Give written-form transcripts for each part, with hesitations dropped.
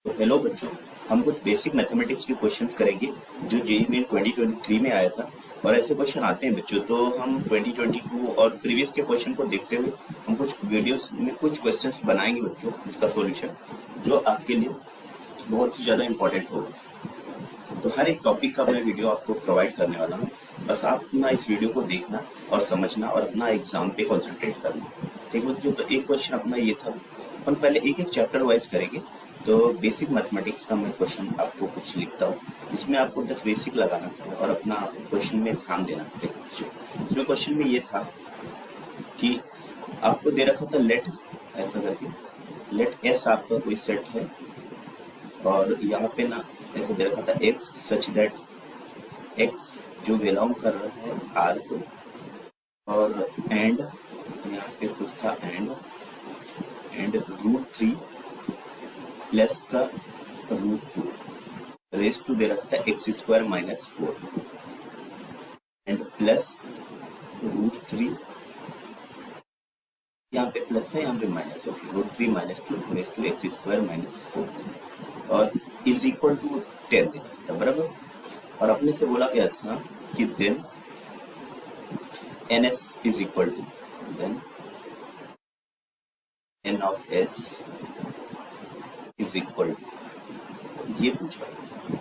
तो हेलो बच्चों, हम कुछ बेसिक मैथमेटिक्स के क्वेश्चंस करेंगे जो जेईई मेन 2023 में आया था। और ऐसे क्वेश्चन आते हैं बच्चों, तो हम 2022 और प्रीवियस के क्वेश्चन को देखते हुए हम कुछ वीडियोस में कुछ क्वेश्चंस बनाएंगे बच्चों, इसका सॉल्यूशन जो आपके लिए बहुत ही ज़्यादा इंपॉर्टेंट होगा। तो हर एक टॉपिक का मैं वीडियो आपको प्रोवाइड करने वाला हूँ। बस आप अपना इस वीडियो को देखना और समझना और अपना एग्जाम पे कॉन्सेंट्रेट करना। ठीक है बच्चों, तो एक क्वेश्चन अपना ये था। अपन पहले एक एक चैप्टर वाइज करेंगे। तो बेसिक मैथमेटिक्स का मैं क्वेश्चन आपको कुछ लिखता हूँ, इसमें आपको 10 बेसिक लगाना था और अपना क्वेश्चन में ध्यान देना था। देखो बच्चों, इसमें क्वेश्चन में ये था कि आपको दे रखा था लेट, ऐसा करके लेट एस आपका कोई सेट है और यहाँ पे ना ऐसे दे रखा था एक्स सच दैट एक्स जो बिलोंग कर रहा है आर को, और एंड यहाँ पे कुछ था एंड √3 प्लस का √2 रेस टू दे रखा था x² - 4 एंड प्लस √3, यहाँ पे प्लस था यहाँ पे minus, okay, √3 - 2 raise to x² - 4 और इज इक्वल टू 10 दे रखा था, बराबर। और अपने से बोला गया था कि then ns is equal to then n of s is equal to, ये पूछा गया,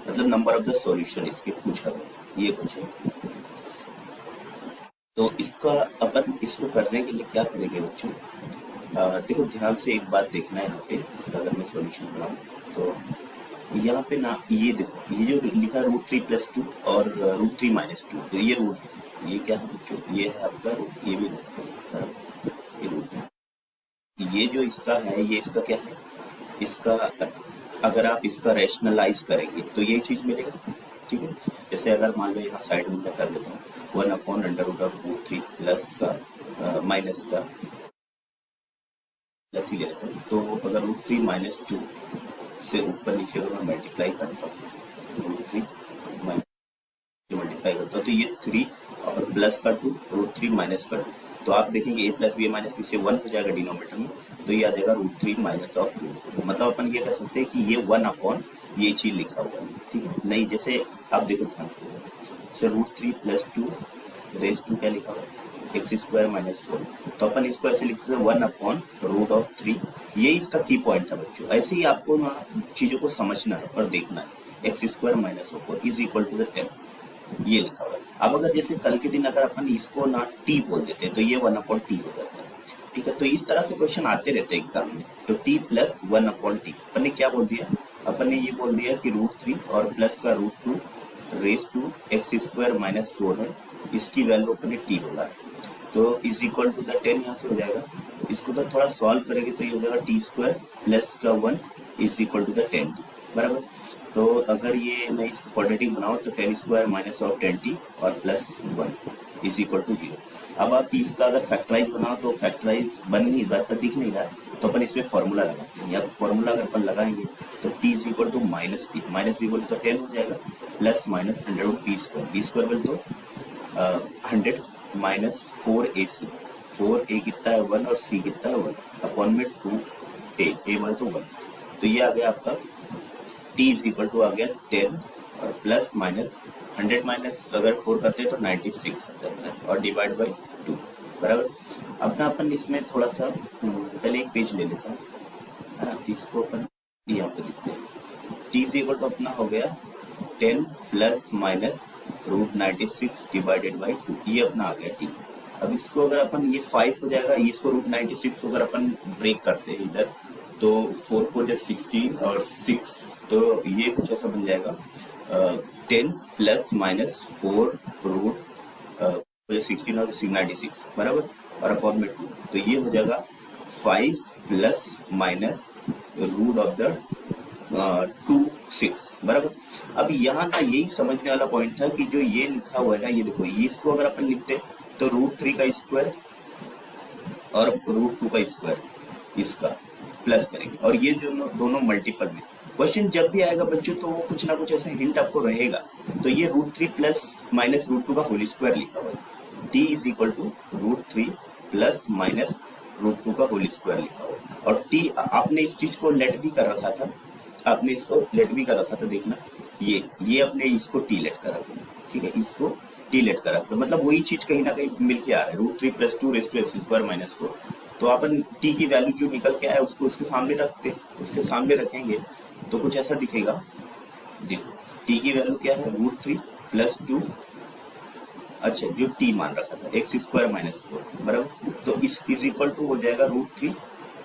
मतलब नंबर ऑफ द सॉल्यूशन इसके पूछा गया, ये क्वेश्चन। तो इसका अपन इसको करने के लिए क्या करेंगे बच्चों, देखो ध्यान से एक बात देखना है। यहाँ पे इसका अगर मैं सॉल्यूशन बनाऊँ तो यहाँ पे ना ये देखो, ये जो लिखा है √3 + 2 और √3 - 2, तो ये रूट है, ये क्या है बच्चों, ये है आपका रूट, ये भी रूट है, ये रूट है। ये जो इसका है, ये इसका क्या है, इसका अगर आप इसका रैशनलाइज करेंगे तो ये चीज़ मिलेगा। ठीक है, जैसे अगर मान लो यहाँ साइड में मैं कर देता हूँ 1/√3 प्लस का माइनस का प्लस ही ले लेता हूँ, तो अगर √3 - 2 से ऊपर नीचे अगर मैं मल्टीप्लाई करता हूँ, √3 मल्टीप्लाई करता हूँ, तो ये 3 और प्लस का 2, √3 माइनस का 2, तो आप देखेंगे a + b - b से 1 हो जाएगा डिनोमिनेटर में, तो ये आ जाएगा √3 माइनस ऑफ 2। मतलब अपन ये कह सकते हैं कि ये 1 ये चीज़ लिखा हुआ है। ठीक है, नहीं जैसे आप देखो ध्यान से, √3 + 2 रेस टू क्या लिखा हुआ है x² - 4, तो अपन इसको ऐसे लिख सकते हैं 1/√3। ये इसका की पॉइंट था बच्चों। ऐसे ही आपको ना चीज़ों को समझना है और देखना है। x² - 4 इज इक्वल टू 10, ये लिखा हुआ है। अब अगर जैसे कल के दिन अगर अपन इसको ना t बोल देते तो ये 1/t हो जाता है। ठीक है, तो इस तरह से क्वेश्चन आते रहते हैं एग्जाम में। तो t + 1/t अपन ने क्या बोल दिया, अपन ने ये बोल दिया कि √3 और प्लस का √2 रेस टू x² - 4 है, इसकी वैल्यू अपन ने t बोला है, तो इज इक्वल टू 10 यहाँ से हो जाएगा। इसको तो थोड़ा सॉल्व करेंगे तो ये हो जाएगा t² प्लस का 1 इज इक्वल टू 10t, बराबर। तो अगर ये मैं इसको क्वाड्रेटिक बनाऊँ तो 10² माइनस ऑफ 10t और प्लस 1 इज इक्वल टू 0। अब आप इसका अगर फैक्टराइज बनाओ तो फैक्टराइज बन नहीं रहा, दिख नहीं रहा, तो अपन इसमें फॉर्मूला लगाते हैं। या फॉर्मूला अगर अपन लगाएंगे तो t is equal to -b बोले तो 10 हो जाएगा, प्लस माइनस 100√b², b² बोले तो 100 माइनस 4ac, 4a कितना है 1 और c कितना है 1 अपॉन में 2a बोले तो 1, तो ये आ गया आपका t इज इक्वल टू आ गया 10 और प्लस माइनस 100 माइनस अगर 4 करते हैं तो 96 आ जाता है और डिवाइड बाई 2, बराबर। अब ना अपन इसमें थोड़ा सा पहले एक पेज ले लेता हूँ, है ना, इसको अपन यहाँ पे लिखते हैं। t इज इक्वल टू अपना हो गया 10 प्लस माइनस √96 डिवाइडेड बाई 2, ये अपना आ गया t। अब इसको अगर अपन ये 5 हो जाएगा, इसको √96 अगर अपन ब्रेक करते हैं इधर तो 4 4 16 और 6, तो ये कुछ ऐसा बन जाएगा 10 प्लस माइनस 4 √16 और 96, बराबर, और अपॉन में 2, तो ये हो जाएगा 5 plus minus root of the 2 6, बराबर। अब यहाँ ना यही समझने वाला पॉइंट था कि जो ये लिखा हुआ है ना, ये देखो, ये इसको अगर अपन लिखते तो √3 का स्क्वायर और √2 का स्क्वायर इसका प्लस करेंगे, और ये जो दोनों मल्टीपल में क्वेश्चन जब भी आएगा बच्चों तो वो कुछ ना कुछ ऐसा हिंट आपको रहेगा। तो ये √3 प्लस माइनस √2 का होल स्क्वायर लिखा हुआ है, t is equal to √3 plus minus √2 का होल स्क्वायर लिखा हो। और टी आपने इस चीज को लेट भी कर रखा था, आपने इसको लेट भी कर रखा था, देखना ये अपने इसको टी लेट कर रखा, ठीक है, इसको टी लेट कर रखा, मतलब वही चीज कहीं ना कहीं मिलके आ रहा है, √3 + 2 रेज़ टू x स्क्वायर -4। तो अपन टी की वैल्यू जो निकल के आया उसको उसके सामने रखते, उसके सामने रखेंगे तो कुछ ऐसा दिखेगा। देखो टी की वैल्यू क्या है, √3 + 2, अच्छा जो टी मान रखा था x स्क्वायर -4 बराबर, तो इस इक्वल टू हो जाएगा √3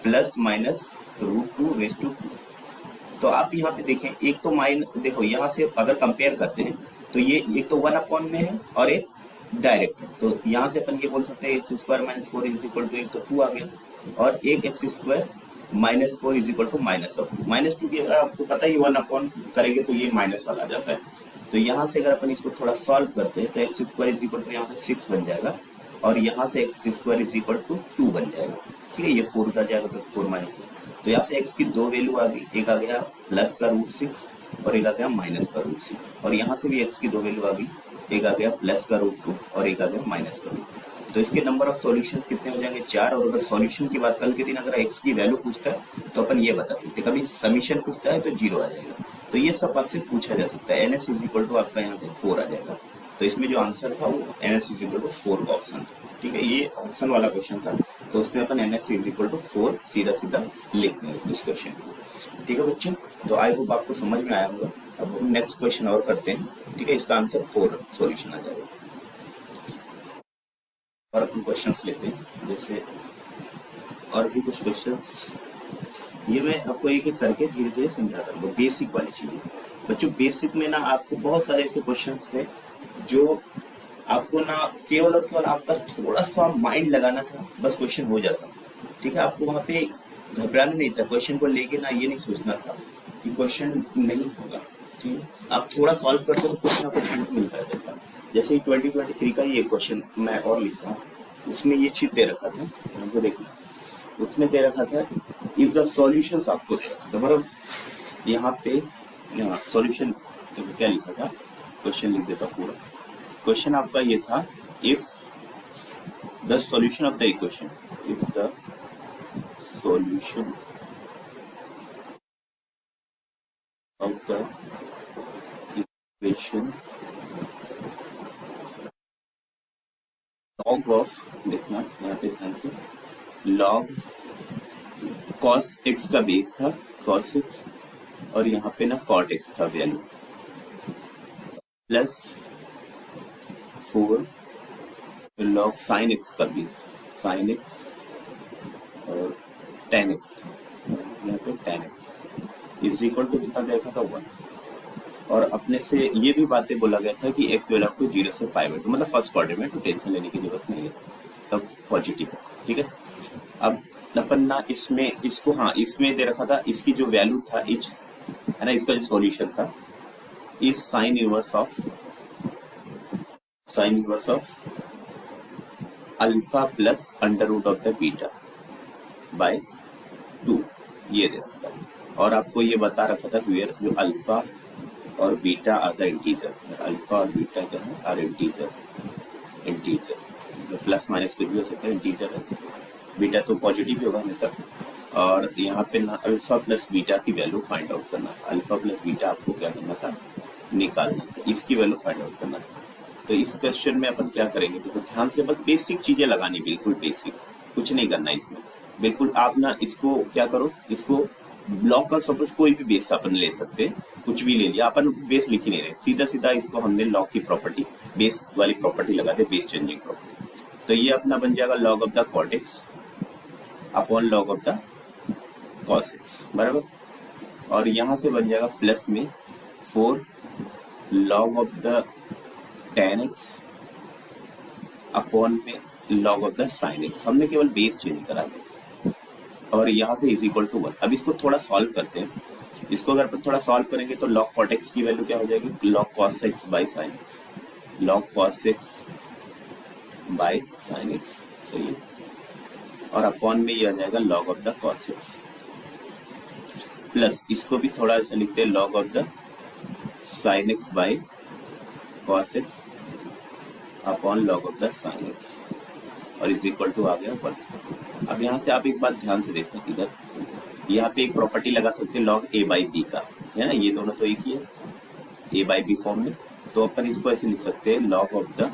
प्लस माइनस √2 रेज़ टू 2। तो आप यहाँ पे देखें, एक तो माइन देखो यहाँ से अगर कंपेयर करते हैं तो ये एक तो 1 में है और एक डायरेक्ट है, तो यहाँ से अपन ये बोल सकते हैं x square -4 is equal to, एक तो 2 आ गया, और एक x square -4 is equal to -2 की अगर आपको पता ही 1 करेंगे तो ये माइनस वाला आ जाता है। तो यहाँ से अगर अपन इसको थोड़ा सॉल्व करते हैं तो x square is equal to यहाँ से 6 बन जाएगा, और यहाँ से x square is equal to 2 बन जाएगा, ठीक है, ये 4 उधर जाएगा तो 4 -2। तो यहाँ से x की दो वैल्यू आ गई, एक आ गया प्लस का √6 और एक आ गया माइनस का √6, और यहाँ से भी x की दो वैल्यू आ गई, एक आ गया प्लस का √2 और एक आ गया माइनस का √2। तो इसके नंबर ऑफ सॉल्यूशंस कितने हो जाएंगे, 4। और अगर सॉल्यूशन की बात कल के दिन अगर x की वैल्यू पूछता है तो अपन ये बता सकते हैं, कभी समीशन पूछता है तो 0 आ जाएगा। तो ये सब आपसे पूछा जा सकता है। NS इज इक्वल टू आपका यहाँ पे 4 आ जाएगा। तो इसमें जो आंसर था वो NS इज इक्वल टू 4 का ऑप्शन था, ठीक है, ये ऑप्शन वाला क्वेश्चन था, तो उसमें अपन NS इज इक्वल टू 4 सीधा सीधा लिख देंगे इस क्वेश्चन को, ठीक है बच्चों। तो आई होप आपको समझ में आया होगा। अब हम नेक्स्ट क्वेश्चन और करते हैं, ठीक है, इसका आंसर 4 सॉल्यूशन आ जाएगा। और अपन क्वेश्चंस लेते हैं, जैसे और भी कुछ क्वेश्चंस, ये मैं आपको एक एक करके धीरे धीरे समझाता हूँ, बेसिक वाली चीज़ें बच्चों। बेसिक में ना आपको बहुत सारे ऐसे क्वेश्चंस थे जो आपको ना केवल और केवल आपका थोड़ा सा माइंड लगाना था, बस क्वेश्चन हो जाता, ठीक है। आपको वहाँ पे घबराना नहीं था, क्वेश्चन को लेके ना ये नहीं सोचना था कि क्वेश्चन नहीं होगा, ठीक है। आप थोड़ा सॉल्व करते तो कुछ ना कुछ हिंट मिलता रहता। जैसे 2023 का ही एक क्वेश्चन मैं और लिखता हूँ, उसमें ये चीज दे रखा था, हमको देखना, उसमें दे रखा था इफ द सॉल्यूशंस, आपको दे रखा था बराबर। यहाँ पे सॉल्यूशन क्या लिखा था, क्वेश्चन लिख देता पूरा। क्वेश्चन आपका ये था, if the solution of the equation, if the solution of the equation log of, देखना यहाँ पे ध्यान से, लॉग cos x का बेस था cos x, और यहाँ पे ना cot x था value, plus 4 log sin x का बेस था sin x, और tan x था, यहाँ पे tan x था, इज इक्वल टू कितना देखा था 1। और अपने से ये भी बातें बोला गया था कि x बिलोंग टू 0 से पाई बाई 2, मतलब फर्स्ट क्वाड्रेंट में, तो टेंशन लेने की जरूरत नहीं है, सब पॉजिटिव है, ठीक है। अब अपन ना इसमें इसको, हाँ इसमें दे रखा था, इसकी जो वैल्यू था इच है ना, इसका जो सॉल्यूशन था is sine inverse of alpha plus under root of the beta by 2, ये दे रखा था। और आपको ये बता रखा था हियर जो अल्फा और beta are the integer, alpha और बीटा क्या है, आर इंटीजर, प्लस माइनस कुछ भी हो सकता है, इंटीजर है, बीटा तो पॉजिटिव ही होगा हमेशा। और यहाँ पे ना अल्फा प्लस बीटा की वैल्यू फाइंड आउट करना था, अल्फा प्लस बीटा आपको क्या करना था, निकालना था, इसकी वैल्यू फाइंड आउट करना था। तो इस क्वेश्चन में अपन क्या करेंगे, देखो ध्यान से, बस बेसिक चीजें लगानी, बिल्कुल बेसिक, कुछ नहीं करना इसमें, बिल्कुल आप ना इसको क्या करो, इसको ब्लॉक का सपोज कोई भी बेस अपन ले सकते हैं, कुछ भी ले लिया, अपन बेस लिख ही नहीं रहे, सीधा सीधा इसको हमने लॉग की प्रॉपर्टी, बेस वाली प्रॉपर्टी लगा दे, बेस चेंजिंग प्रॉपर्टी। तो ये अपना बन जाएगा log of the cot X upon log of the cos X बराबर, और यहाँ से बन जाएगा प्लस में 4 log of the tan x upon में log of the sin x, हमने केवल बेस चेंज करा था, और यहाँ से इज इक्वल टू 1। अब इसको थोड़ा सॉल्व करते हैं, इसको अगर अपन थोड़ा सॉल्व करेंगे तो log cot x की वैल्यू क्या हो जाएगी, log cos x by sin x, log cos x by sin x, सही है, और अपॉन में ये आ जाएगा log of the cos x, plus इसको भी थोड़ा ऐसा लिखते हैं log of the sin x by cos x upon log of the sin x, और इज इक्वल टू आ गया 1। अब यहाँ से आप एक बात ध्यान से देखो, इधर यहाँ पे एक प्रॉपर्टी लगा सकते हैं log a बाई बी का, है ना, ये दोनों तो एक ही है, a बाई बी फॉर्म में। तो अपन इसको ऐसे लिख सकते हैं log of the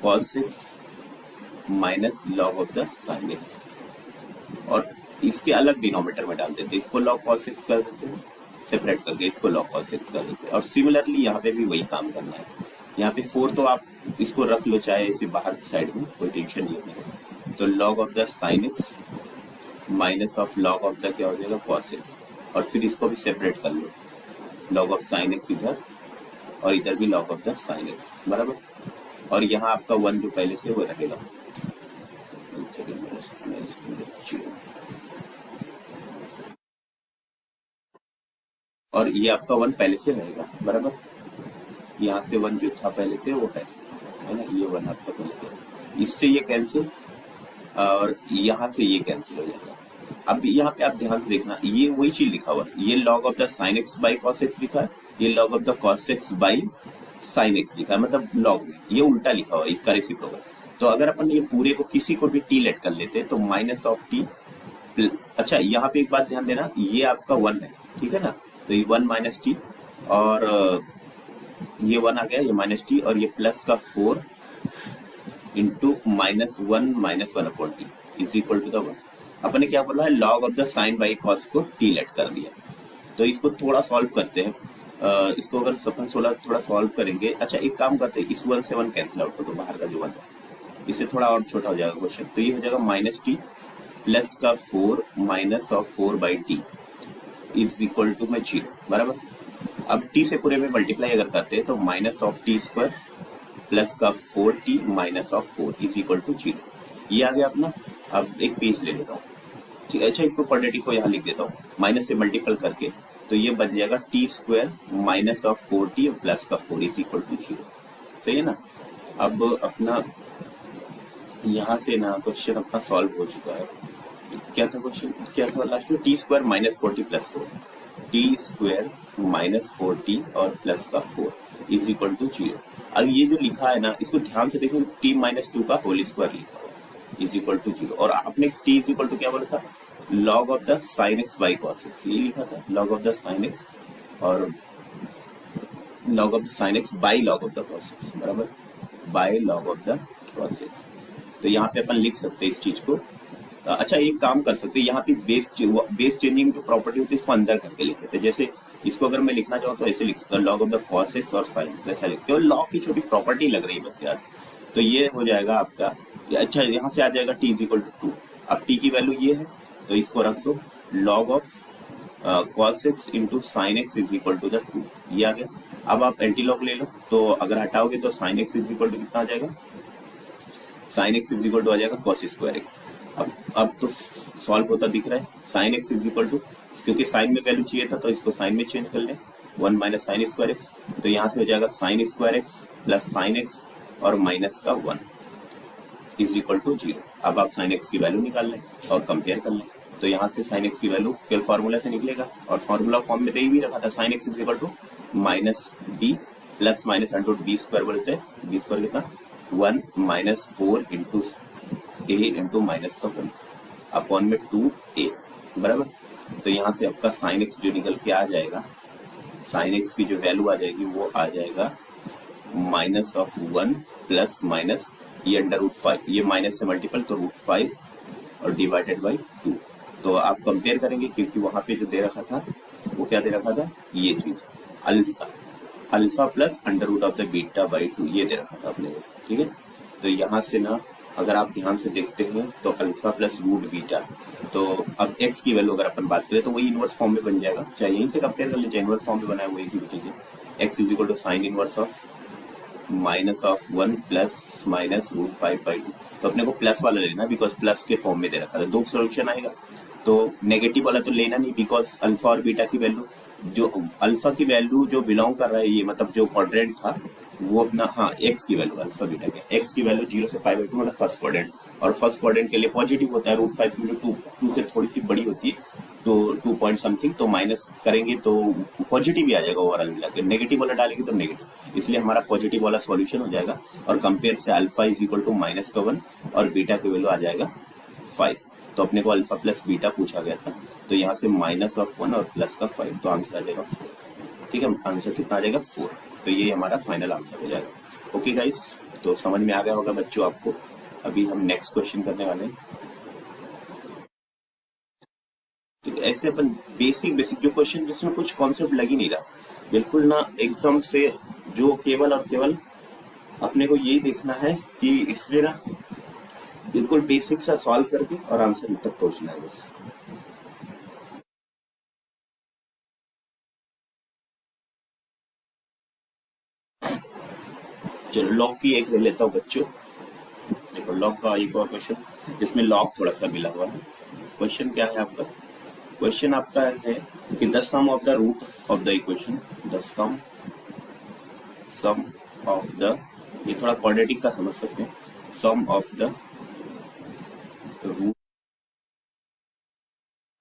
cos x minus log of the sin x, और इसके अलग डिनोमिनेटर में डाल देते हैं, इसको log cos x कर देते हैं, सेपरेट करके इसको log cos x कर देते हैं। और सिमिलरली यहाँ पे भी वही काम करना है। यहाँ पे 4 तो आप इसको रख लो चाहे इसे बाहर की साइड में, कोई टेंशन नहीं है। तो log of the sin x minus of log of the क्या हो जाएगा cos x, और फिर इसको भी सेपरेट कर लो, log ऑफ sin x इधर और इधर भी log of the sin x, बराबर। और यहाँ आपका 1 जो पहले से वो रहेगा, और ये आपका 1 पहले से रहेगा, बराबर। यहाँ से 1 जो था पहले से वो है ना, ये 1 आपका पहले से, इससे ये कैंसिल और यहाँ से ये कैंसिल हो जाएगा। अब यहाँ पे आप ध्यान से देखना, ये वही चीज लिखा हुआ है, ये log of the sin x by cos x लिखा है, ये log of the cos x by sin x लिखा है, मतलब log में ये उल्टा लिखा हुआ है, इसका रेसिप्रोकल। तो अगर अपन ये पूरे को किसी को भी t लेट कर लेते हैं तो माइनस ऑफ t, अच्छा यहाँ पे एक बात ध्यान देना, ये आपका 1 है, ठीक है ना, तो ये 1 माइनस टी, और ये 1 आ गया, ये माइनस टी, और ये प्लस का 4 into minus 1 minus 1 upon t is equal to the 1। अपन ने क्या बोला है, log of the sine by cos को टी लेट कर दिया। तो इसको थोड़ा सॉल्व करते हैं, इसको अगर अपन 16 थोड़ा सॉल्व करेंगे। अच्छा एक काम करते हैं, इस 1 से 1 कैंसिल आउट कर दो, बाहर का जो 1 है, इससे थोड़ा और छोटा हो जाएगा क्वेश्चन। तो ये हो जाएगा माइनस टी प्लस का 4 minus of 4 by t is equal to में 0, बराबर। अब टी से पूरे में मल्टीप्लाई अगर करते हैं तो minus of t square plus का 4t minus of 4 is equal to 0, ये आ गया अपना। अब एक पेज ले लेता हूँ, ठीक है। अच्छा इसको क्वाड्रेटिक को यहाँ लिख देता हूँ, माइनस से मल्टीपल करके, तो ये बन जाएगा T square minus of 4t और प्लस का 4 इज इक्वल टू 0, सही है ना। अब अपना यहाँ से ना क्वेश्चन अपना सॉल्व हो चुका है। क्या था क्वेश्चन, क्या था लास्ट में, T square minus 4t plus 4, T square minus 4t और प्लस का 4 इज इक्वल टू 0। अब ये जो लिखा है ना, इसको ध्यान से देखो, t माइनस 2 का होल स्क्वायर लिखा हुआ है इज इक्वल टू 0, और आपने t इज इक्वल टू क्या बोला था, log of the sin x by cos x, ये लिखा था log of the sin x और log of the sin x by log of the cos x, बराबर, by log of the cos x। तो यहाँ पे अपन लिख सकते हैं इस चीज को। अच्छा एक काम कर सकते हैं, यहाँ पे बेस चेंजिंग जो प्रॉपर्टी होती है इसको अंदर करके लिख लेते हैं। जैसे इसको अगर मैं लिखना चाहूँ तो ऐसे लिख सकता हूँ, log of the cos x और sin x, ऐसा लिखते हैं। log की छोटी प्रॉपर्टी लग रही है बस यार। तो ये हो जाएगा आपका, अच्छा यहाँ से आ जाएगा t इज इक्वल टू 2। अब t की वैल्यू ये है तो इसको रख दो, log of cos x into sine x is equal to the 2, ये आ गया। अब आप एंटी लॉग ले लो, तो अगर हटाओगे तो sin x is equal to कितना आ जाएगा, sin x is equal to आ जाएगा cos स्क्वायर x। अब तो सॉल्व होता दिख रहा है, sin x is equal to, क्योंकि साइन में वैल्यू चाहिए था तो इसको साइन में चेंज कर लें, 1 माइनस साइन स्क्वायर x, तो यहाँ से हो जाएगा sin square x plus sign x और माइनस का 1 इज इक्वल टू 0। अब आप sin x की वैल्यू निकाल लें और कंपेयर कर लें, तो यहाँ से sin x की वैल्यू केवल फार्मूला से निकलेगा, और फार्मूला फॉर्म में दे ही भी रखा था, sin x is equal to minus b plus minus under b square बोलते हैं, बी स्क्वायर कितना 1 minus 4 into a into minus का 1 अपॉन में 2a, बराबर। तो यहाँ से आपका sin x जो निकल के आ जाएगा, sin x की जो वैल्यू आ जाएगी वो आ जाएगा माइनस ऑफ 1 प्लस माइनस ये अंडर रूट 5, ये माइनस से मल्टीपल तो रूट 5 और डिवाइडेड बाई 2। तो आप कंपेयर करेंगे क्योंकि वहाँ पे जो दे रखा था वो क्या दे रखा था, ये चीज alpha plus under root of the beta by 2 ये दे रखा था आपने, ठीक है। तो यहाँ से ना अगर आप ध्यान से देखते हैं तो अल्फा प्लस रूट बीटा, तो अब x की वैल्यू अगर अपन बात करें तो वही इनवर्स फॉर्म में बन जाएगा, चाहे यहीं से कंपेयर कर लीजिए, इनवर्स फॉर्म में बना है वही ठीक है। x is equal to sine inverse of minus of 1 plus minus root 5 by 2, तो अपने को प्लस वाला लेना बिकॉज प्लस के फॉर्म में दे रखा था, दो सोल्यूशन आएगा। तो नेगेटिव वाला तो लेना नहीं बिकॉज अल्फा और बीटा की वैल्यू, जो अल्फा की वैल्यू जो बिलोंग कर रहा है ये मतलब जो क्वाड्रेंट था वो अपना, हाँ एक्स की वैल्यू अल्फा बीटा के, एक्स की वैल्यू 0 से पाई बाई 2 मतलब फर्स्ट क्वाड्रेंट, और फर्स्ट क्वाड्रेंट के लिए पॉजिटिव होता है, रूट 5 की वैल्यू 2 से थोड़ी सी बड़ी होती है तो 2 पॉइंट समथिंग, तो माइनस करेंगे तो पॉजिटिव ही आ जाएगा ओवरऑल मिला के, नेगेटिव वाला डालेंगे तो नेगेटिव, इसलिए हमारा पॉजिटिव वाला सॉल्यूशन हो जाएगा। और कंपेयर से alpha is equal to minus का 1 और बीटा की वैल्यू आ जाएगा 5। तो अपने को अल्फा प्लस बीटा पूछा गया था, तो यहाँ से -1 और प्लस का 5, तो आंसर आ जाएगा 4। ठीक है, आंसर कितना आ जाएगा 4। तो ये हमारा फाइनल आंसर हो जाएगा। ओके गाइस, तो समझ में आ गया होगा बच्चों आपको। अभी हम नेक्स्ट क्वेश्चन करने वाले हैं। ठीक है, ऐसे अपन बेसिक जो क्वेश्चन जिसमें कुछ कॉन्सेप्ट लग ही नहीं रहा, बिल्कुल ना एकदम से, जो केवल और केवल अपने को यही देखना है कि इसमें ना बिल्कुल बेसिक सा सॉल्व करके और आंसर तक पहुंचना है बस। चलो लॉग की एक ले लेता हूँ बच्चों। देखो लॉग का एक और क्वेश्चन जिसमें लॉग थोड़ा सा मिला हुआ है। क्वेश्चन क्या है आपका? क्वेश्चन आपका है कि the sum of the root of the equation, the sum of the, ये थोड़ा क्वाड्रेटिक का समझ सकते हैं, sum of the root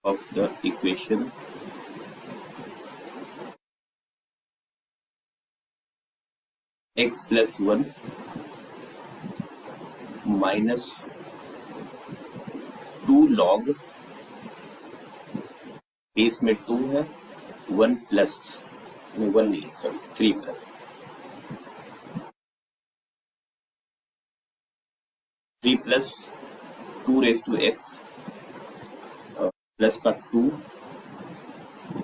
of the equation x plus 1 minus 2 log, base में 2 है, 1 प्लस, नहीं 1 नहीं, sorry 3 plus 3 plus 2 raise to x, plus का 2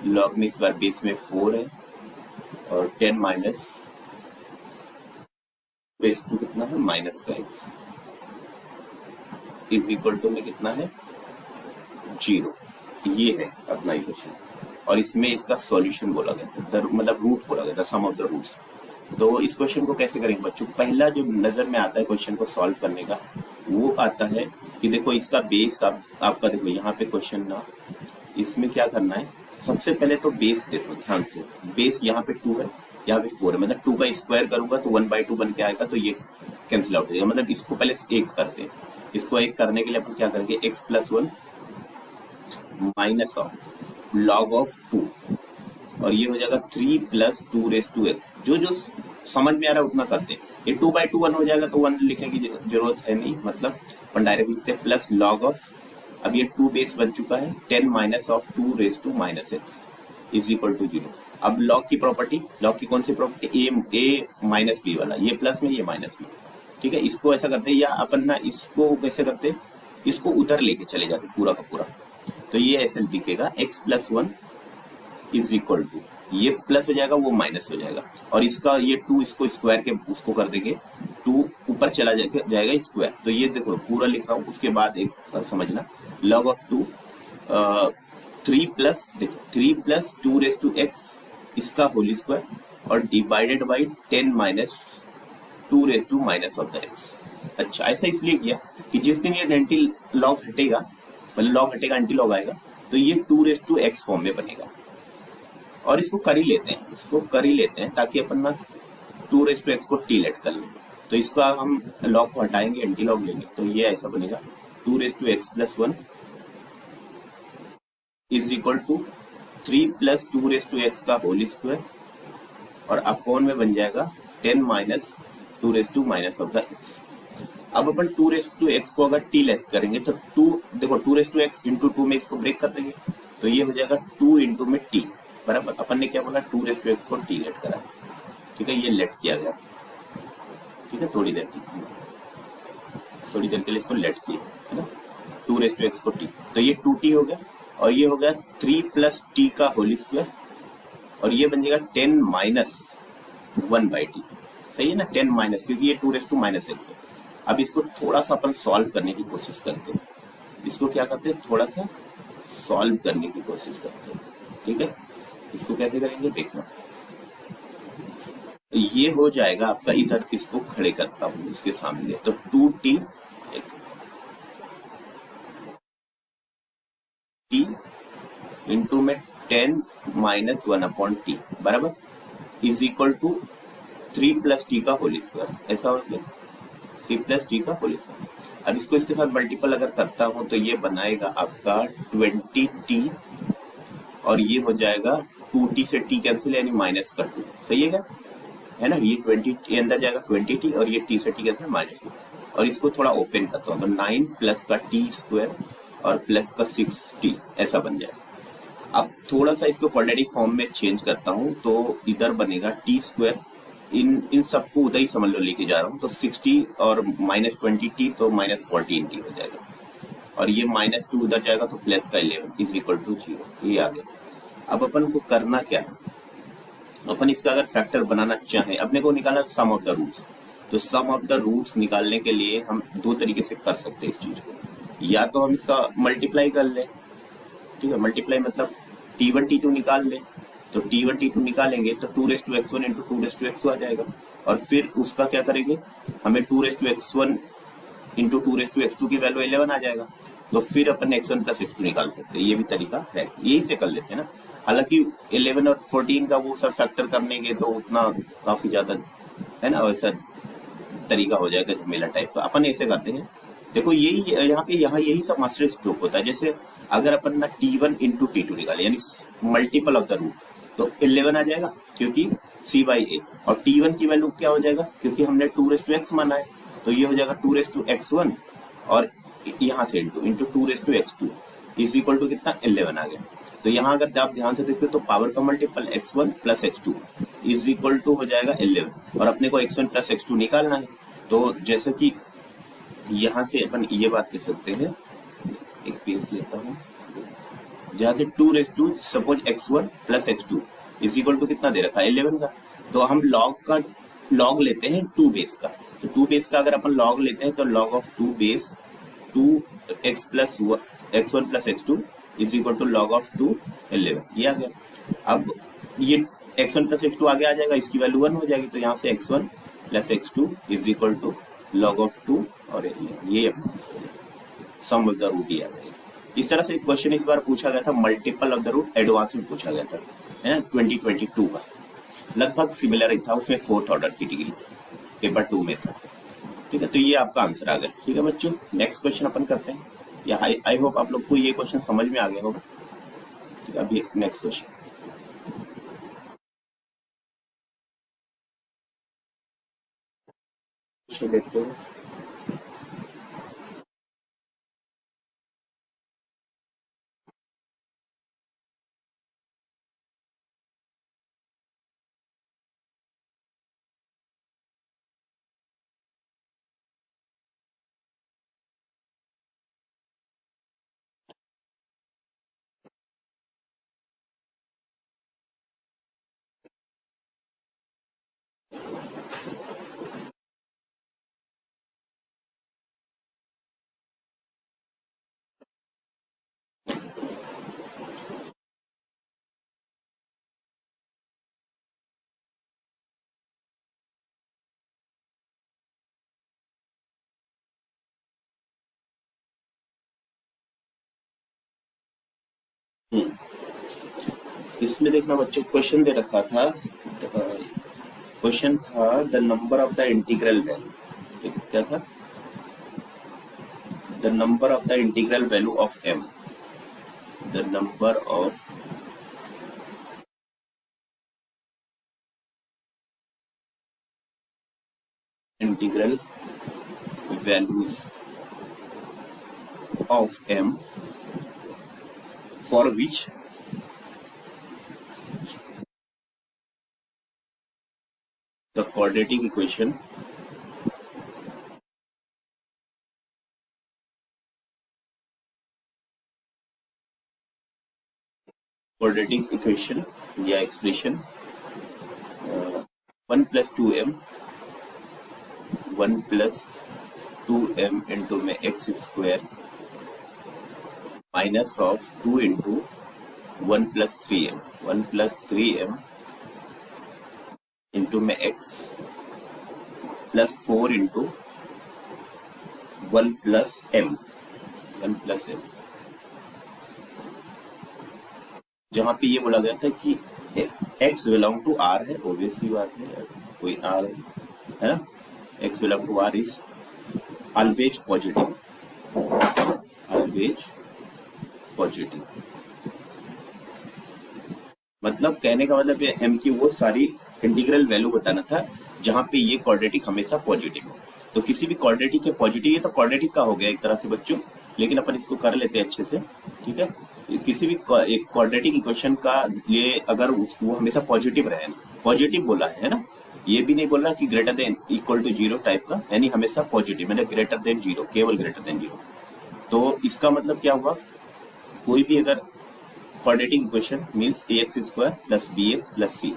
लॉग में इस बार बेस में 4 है, और 10 माइनस रेज टू कितना है माइनस का x इज इक्वल टू में कितना है 0। ये है अपना इक्वेशन, और इसमें इसका सॉल्यूशन बोला गया था, मतलब रूट बोला गया था, सम ऑफ द रूट्स। तो इस क्वेश्चन को कैसे करेंगे बच्चों? पहला जो नजर में आता है क्वेश्चन को सॉल्व करने का, वो आता है कि देखो इसका बेस आपका देखो यहाँ पे क्वेश्चन ना, इसमें क्या करना है, सबसे पहले तो बेस देखो ध्यान से, बेस यहाँ पे 2 है, यहाँ पे 4 है, मतलब 2 का स्क्वायर करूंगा तो 1/2 बन के आएगा, तो ये कैंसिल आउट हो जाएगा। मतलब इसको पहले एक करते हैं, इसको एक करने के लिए अपन क्या करेंगे, x plus 1 minus of log of 2, और ये हो जाएगा 3 प्लस 2 रेज टू एक्स। जो समझ में आ रहा है उतना करते हैं। ये 2/2 1 हो जाएगा, तो 1 लिखने की जरूरत है नहीं, मतलब अपन डायरेक्ट लिखते हैं प्लस लॉग ऑफ, अब ये 2 बेस बन चुका है, 10 minus of 2 raise to minus x is equal to 0। अब लॉग की प्रॉपर्टी, लॉग की कौन सी प्रॉपर्टी, ए माइनस बी वाला, ये प्लस में ये माइनस में। ठीक है, इसको ऐसा करते हैं, या अपन ना इसको कैसे करते हैं, इसको उधर लेके चले जाते पूरा का पूरा, तो ये ऐसे दिखेगा x plus 1 is equal to, ये प्लस हो जाएगा वो माइनस हो जाएगा, और इसका ये 2 इसको स्क्वायर के उसको कर देंगे, 2 ऊपर चला जाएगा स्क्वायर, तो ये देखो पूरा लिख रहा हूँ। उसके बाद एक समझना, लॉग ऑफ 2 3 प्लस, देखो 3 प्लस 2 रेज टू एक्स, इसका होल स्क्वायर, और divided by 10 minus 2 raise to minus of the x. अच्छा, ऐसा इसलिए किया कि जिस दिन ये एंटी लॉग हटेगा, मतलब लॉग हटेगा एंटी लॉग आएगा, तो ये 2 रेज टू एक्स फॉर्म में बनेगा। और इसको कर ही लेते हैं, इसको कर ही लेते हैं, ताकि अपन ना 2 रेज टू एक्स को टी लेट कर लें। तो इसका हम लॉग को हटाएंगे, एंटी लॉग लेंगे, तो ये ऐसा बनेगा 2 raise to x plus 1 is equal to 3 plus 2 raise to x का होल स्क्वायर, और अपॉन में बन जाएगा 10 minus 2 raise to minus of the x. अब अपन 2 रेज टू एक्स को अगर टी लेट करेंगे, तो 2 देखो 2 रेज टू एक्स इंटू 2 में इसको ब्रेक कर देंगे, तो ये हो जाएगा 2 इंटू में टी बराबर, अपन ने क्या बोला 2 रेज टू एक्स को टी लेट करा। ठीक है, ये लेट किया गया। ठीक है, थोड़ी देर के लिए इसको लेट किया है ना, 2 रेज टू एक्स को टी, तो ये 2t हो गया, और ये हो गया 3 प्लस टी का होल स्क्वायर, और ये बन जाएगा 10 माइनस 1/t। सही है ना, 10 माइनस, क्योंकि ये 2 रेज टू माइनस एक्स है। अब इसको थोड़ा सा अपन सॉल्व करने की कोशिश करते हैं, इसको क्या करते हैं, थोड़ा सा सॉल्व करने की कोशिश करते हैं। ठीक है, इसको कैसे करेंगे देखना, तो ये हो जाएगा आपका, इधर इसको खड़े करता हूं इसके सामने, तो 2t टी इंटू में 10 माइनस 1/t बराबर is equal to 3 plus t का होल स्क्वायर। ऐसा हो गया 3 प्लस टी का होल स्क्वायर। अब इसको इसके साथ मल्टीपल अगर करता हूं, तो ये बनाएगा आपका 20t, और ये हो जाएगा 2t से t कैंसिल, यानी माइनस का 2। सही है क्या, है ना, ये 20 अंदर जाएगा 20t, और ये t से t कैंसिल -2, और इसको थोड़ा ओपन करता हूँ तो 9 प्लस का टी स्क्वायर और प्लस का 6t ऐसा बन जाए। अब थोड़ा सा इसको क्वाड्रेटिक फॉर्म में चेंज करता हूँ तो इधर बनेगा टी स्क्वायर, इन सबको उधर ही समझ लो लेके जा रहा हूँ तो 60 और -20t तो -14t हो जाएगा, और ये -2 उधर जाएगा तो प्लस का 11 इज इक्वल टू 0, ये आ गया। अब अपन को करना क्या है, अपन इसका अगर फैक्टर बनाना चाहें, अपने को निकालना सम ऑफ द रूट्स, तो सम ऑफ द रूट्स निकालने के लिए हम दो तरीके से कर सकते हैं इस चीज को। या तो हम इसका मल्टीप्लाई कर ले, ठीक है, मल्टीप्लाई मतलब t1 t2 निकाल ले, तो t1 t2 निकालेंगे तो 2x1 इंटू 2x2 आ जाएगा, और फिर उसका क्या करेंगे, हमें 2x1 इंटू 2x2 की वैल्यू 11 आ जाएगा, तो फिर अपन x1 प्लस x2 निकाल सकते हैं। ये भी तरीका है, यही से कर लेते हैं ना। हालांकि 11 और 14 का वो सब फैक्टर करने के तो उतना काफी ज्यादा है ना, वैसा तरीका हो जाएगा झमेला टाइप का। अपन ऐसे करते हैं, देखो यही यहाँ यही सब मास्टर स्ट्रोक होता है। जैसे अगर अपन ना t1 इंटू टी2 निकाले यानी मल्टीपल ऑफ द रूट, तो 11 आ जाएगा क्योंकि c/a, और t1 की वैल्यू क्या हो जाएगा क्योंकि हमने 2x माना है, तो ये हो जाएगा 2x1 और यहाँ से into 2x2 is equal to कितना 11 आ गया। तो यहाँ अगर आप ध्यान से देखते हो तो पावर का multiple x1 plus x2 is equal to हो जाएगा 11, और अपने को x1 प्लस x2 निकालना है। तो जैसे कि यहाँ से अपन ये बात कह सकते हैं, एक पेज लेता हूँ जहाँ से 2 suppose x1 plus x2 is equal to कितना दे रखा है 11 का, तो हम लॉग लेते हैं 2 बेस का, तो 2 बेस का अगर अपन लॉग लेते हैं तो log of 2 base 2x plus x1 plus x2 is equal to log of 2 11, ये आ गया। अब ये x1 प्लस x2 आगे आ जाएगा, इसकी वैल्यू 1 हो जाएगी, तो यहाँ से x1 plus x2 is equal to log of 2 और 11, ये सम ऑफ द रूट ही आ गया। इस तरह से एक क्वेश्चन इस बार पूछा गया था, multiple of the root advance में पूछा गया था, है ना, 2022 का, लगभग सिमिलर ही था, उसमें 4th ऑर्डर की डिग्री थी, पेपर 2 में था, ठीक है। तो ये आपका आंसर आ गया, ठीक है बच्चों। नेक्स्ट क्वेश्चन अपन करते हैं, या आई होप आप लोग को ये क्वेश्चन समझ में आ गया होगा, ठीक है। अभी नेक्स्ट क्वेश्चन देखते हैं। इसमें देखना बच्चों, क्वेश्चन दे रखा था, क्वेश्चन था the number of the integral value, क्या था, the number of the integral value of m, the number of integral values of m for which the quadratic equation या expression 1 plus 2m 1 plus 2m into में x square minus of 2 into 1 plus 3m into में x plus 4 into 1 plus m जहाँ पे ये बोला गया था कि x बिलोंग टू r है, ऑब्वियस ही बात है, कोई r है ना, x belong to r is always positive, मतलब कहने का मतलब m की वो सारी इंटीग्रल वैल्यू बताना था जहां पे ये क्वाड्रेटिक हमेशा पॉजिटिव हो। तो तो किसी भी क्वाड्रेटिक के पॉजिटिव, ये तो क्वाड्रेटिक का हो गया एक तरह से बच्चों, लेकिन अपन इसको कर लेते हैं अच्छे से, ठीक है। किसी भी एक क्वाड्रेटिक इक्वेशन का लिए अगर उसको हमेशा पॉजिटिव रहे, पॉजिटिव बोला है ना, ये भी नहीं बोल रहा कि greater than equal to zero type का, यानी हमेशा पॉजिटिव, मतलब ग्रेटर देन जीरो, केवल ग्रेटर देन जीरो। तो इसका मतलब क्या हुआ, कोई भी अगर quadratic equation means ax square plus bx plus c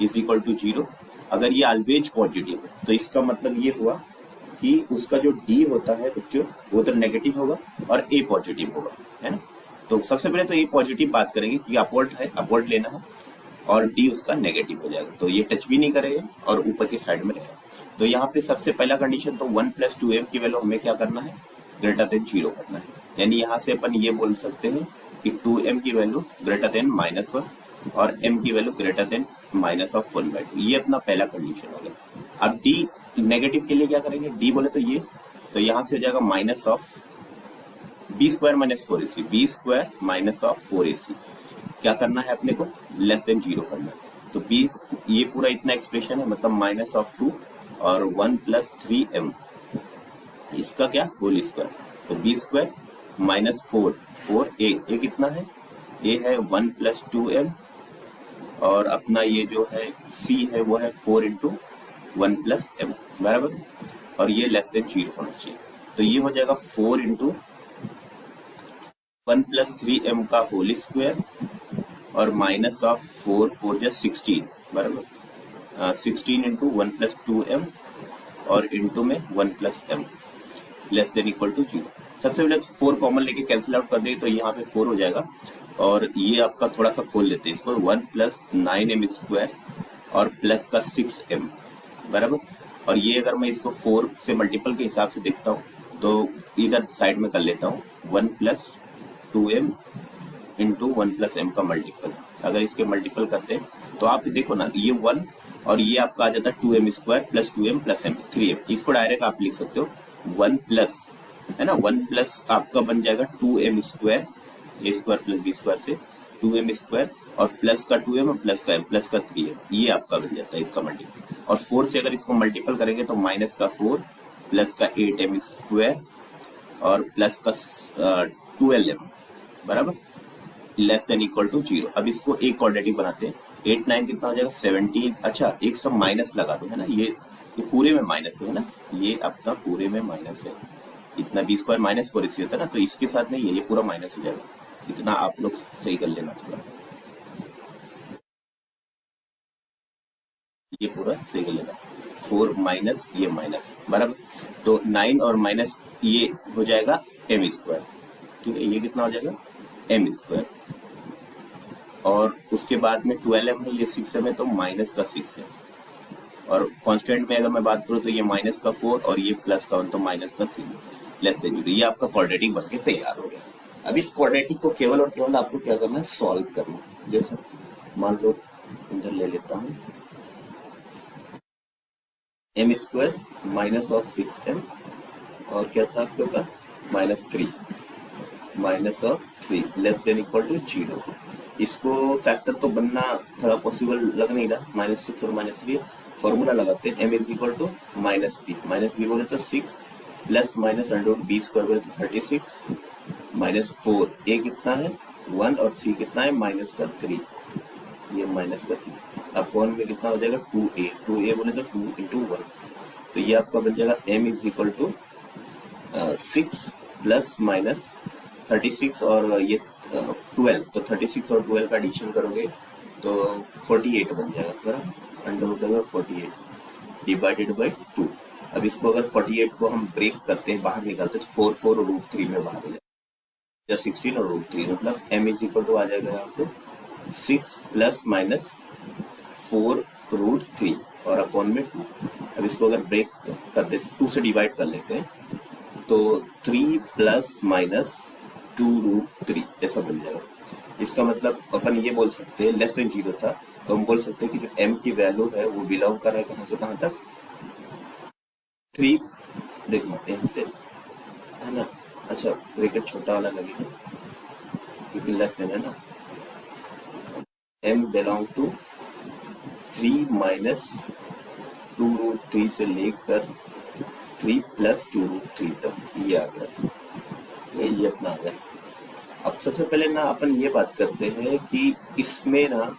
is equal to zero, अगर ये ऑलवेज पॉजिटिव है तो इसका मतलब ये हुआ कि उसका जो d होता है बच्चों वो तो नेगेटिव होगा और a पॉजिटिव होगा, है ना। तो सबसे पहले तो a पॉजिटिव बात करेंगे कि अपवर्ड है, अपवर्ड लेना है, और d उसका नेगेटिव हो जाएगा, तो ये टच भी नहीं करेगा और ऊपर की साइड में रहेगा। तो यहाँ पे सबसे पहला कंडीशन तो 1 + 2m की वैल्यू हमें क्या करना है, ग्रेटर देन जीरो करना है, यानी यहाँ से अपन ये बोल सकते हैं कि 2m की वैल्यू ग्रेटर देन -1 और m की वैल्यू ग्रेटर देन -1/2, ये अपना पहला कंडीशन हो गया। अब d नेगेटिव के लिए क्या करेंगे, d बोले तो ये, तो यहाँ से हो जाएगा minus of b² - 4ac, b² - 4ac, क्या करना है अपने को, लेस देन जीरो करना है। तो b ये पूरा इतना एक्सप्रेशन है, मतलब -2 और 1 + 3m, इसका क्या होल स्क्वायर, तो b² - 4a कितना है, a है 1 + 2m, और अपना ये जो है c है वो है 4 × 1 + m बराबर, और ये लेस देन जीरो होना चाहिए। तो ये हो जाएगा 4 × 1 + 3m का होल स्क्वायर और -4 = 16 बराबर, 16 × 1 + 2m और इंटू में 1 + m less than equal to zero. सबसे पहले 4 कॉमन लेके कैंसिल आउट कर दें तो यहाँ पे 4 हो जाएगा, और ये आपका थोड़ा सा खोल लेते हैं इसको, 1 + 9m² और प्लस का 6m बराबर, और ये अगर मैं इसको 4 से मल्टीपल के हिसाब से देखता हूँ तो इधर साइड में कर लेता हूँ, 1 + 2m × 1 + m का मल्टीपल, अगर इसके मल्टीपल करते हैं तो आप देखो ना, ये 1 और ये आपका आ जाता है 2m² + 2m + m 3m, इसको डायरेक्ट आप लिख सकते हो 1 प्लस, है ना, 1 प्लस आपका बन जाएगा 2m² a² + b² से 2m² और प्लस का 2m और प्लस का m प्लस का 3m, ये आपका बन जाता है इसका मल्टीपल। और 4 से अगर इसको मल्टीपल करेंगे तो माइनस का 4 प्लस का 8m² और प्लस का 12m बराबर, less than equal to zero. अब इसको एक क्वाड्रेटिक बनाते हैं, 8 9 कितना हो जाएगा 17, अच्छा एक सब माइनस लगा दो, है ना, ये पूरे में माइनस है ना, ये अपना पूरे में माइनस है, इतना b² - 4ac होता है ना, तो इसके साथ नहीं है, ये पूरा माइनस हो जाएगा, इतना आप लोग सही कर लेना थोड़ा, ये पूरा सही कर लेना, 4 माइनस ये माइनस बराबर, तो 9 और माइनस ये हो जाएगा m², ठीक है, ये कितना हो जाएगा m², और उसके बाद में 12m है, ये 6m है, तो माइनस का 6 है, और कांस्टेंट में अगर मैं बात करूँ तो ये माइनस का 4 और ये प्लस का 1, तो माइनस का 3 लेस देन जीरो। ये आपका क्वाड्रेटिक बनके तैयार हो गया। अब इस क्वाड्रेटिक को केवल और केवल आपको क्या करना है, सॉल्व करना है। जैसे मान लो इधर ले लेता हूँ m² - 6m और क्या था आपके पास -3 less than equal to zero. इसको फैक्टर तो बनना थोड़ा पॉसिबल लग नहीं रहा, -6 और -3, फॉर्मूला लगाते हैं, m = -b बोले तो 6 प्लस माइनस √b² बोले तो 36 -4 a कितना है 1 और c कितना है -3, ये -3 अपॉन में कितना हो जाएगा 2a बोले तो 2 × 1, तो ये आपका बन जाएगा m = 6 प्लस माइनस 36 और ये 12, तो 36 और 12 का एडिशन करोगे तो 48 बन जाएगा बराबर, √48 डिवाइडेड बाई 2। अब इसको अगर 48 को हम ब्रेक करते हैं, बाहर निकालते हैं, 4 4 और √3 में बाहर हो जाएगा, या 16 और √3, मतलब m = आ जाएगा यहाँ पे 6 प्लस माइनस 4 √3 और अपॉन में 2। अब इसको अगर ब्रेक कर देते, 2 से डिवाइड कर लेते हैं, तो 3 प्लस माइनस 2 √3 ऐसा बन जाएगा। इसका मतलब अपन ये बोल सकते हैं, लेस देन जीरो था तो हम बोल सकते हैं कि जो m की वैल्यू है वो बिलोंग कर रहा है कहाँ से कहाँ तक, 3, देखना यहाँ से, है ना, अच्छा ब्रैकेट छोटा वाला लगेगा क्योंकि लेस देन है ना, m बिलोंग टू 3 - 2 √3 से लेकर 3 प्लस 2√3 तक ये आ गया, ये अपना आ गया। अब सबसे पहले ना अपन ये बात करते हैं कि इसमें ना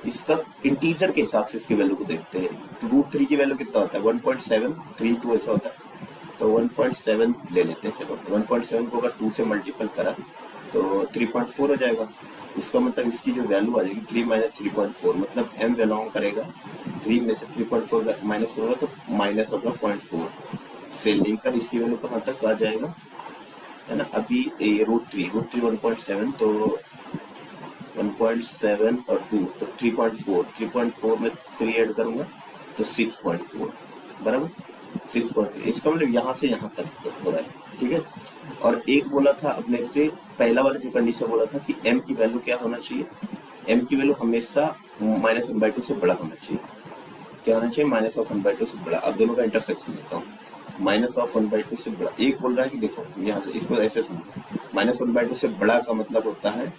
इसका इंटीजर के हिसाब से इसकी वैल्यू को देखते हैं। √3 की वैल्यू कितना होता है 1.732 ऐसा होता है, तो 1.7 ले लेते हैं। चलो 1.7 को अगर 2 से मल्टीपल करा तो 3.4 हो जाएगा। इसका मतलब इसकी जो वैल्यू आ जाएगी 3 माइनस 3.4, मतलब m बिलोंग करेगा 3 में से 3.4 माइनस करोगे तो माइनस होगा 0.4 से लेकर इसकी वैल्यू कहाँ तक आ जाएगा, है ना। अभी √3 1.7 तो 1.7 और 2 तो 3.4 में 3 ऐड करूंगा तो 6.4 बराबर 6.4। इसका मतलब यहाँ से यहाँ तक हो रहा है, ठीक है। और एक बोला था अपने से पहला वाला जो कंडीशन बोला था कि m की वैल्यू क्या होना चाहिए, m की वैल्यू हमेशा -1/2 से बड़ा होना चाहिए। क्या होना चाहिए -1/2 से बड़ा। अब दोनों का इंटरसेक्शन लेता हूँ, -1/2 से बड़ा। एक बोल रहा है कि देखो यहाँ से इसको ऐसे समझो, -1/2 से बड़ा का मतलब होता है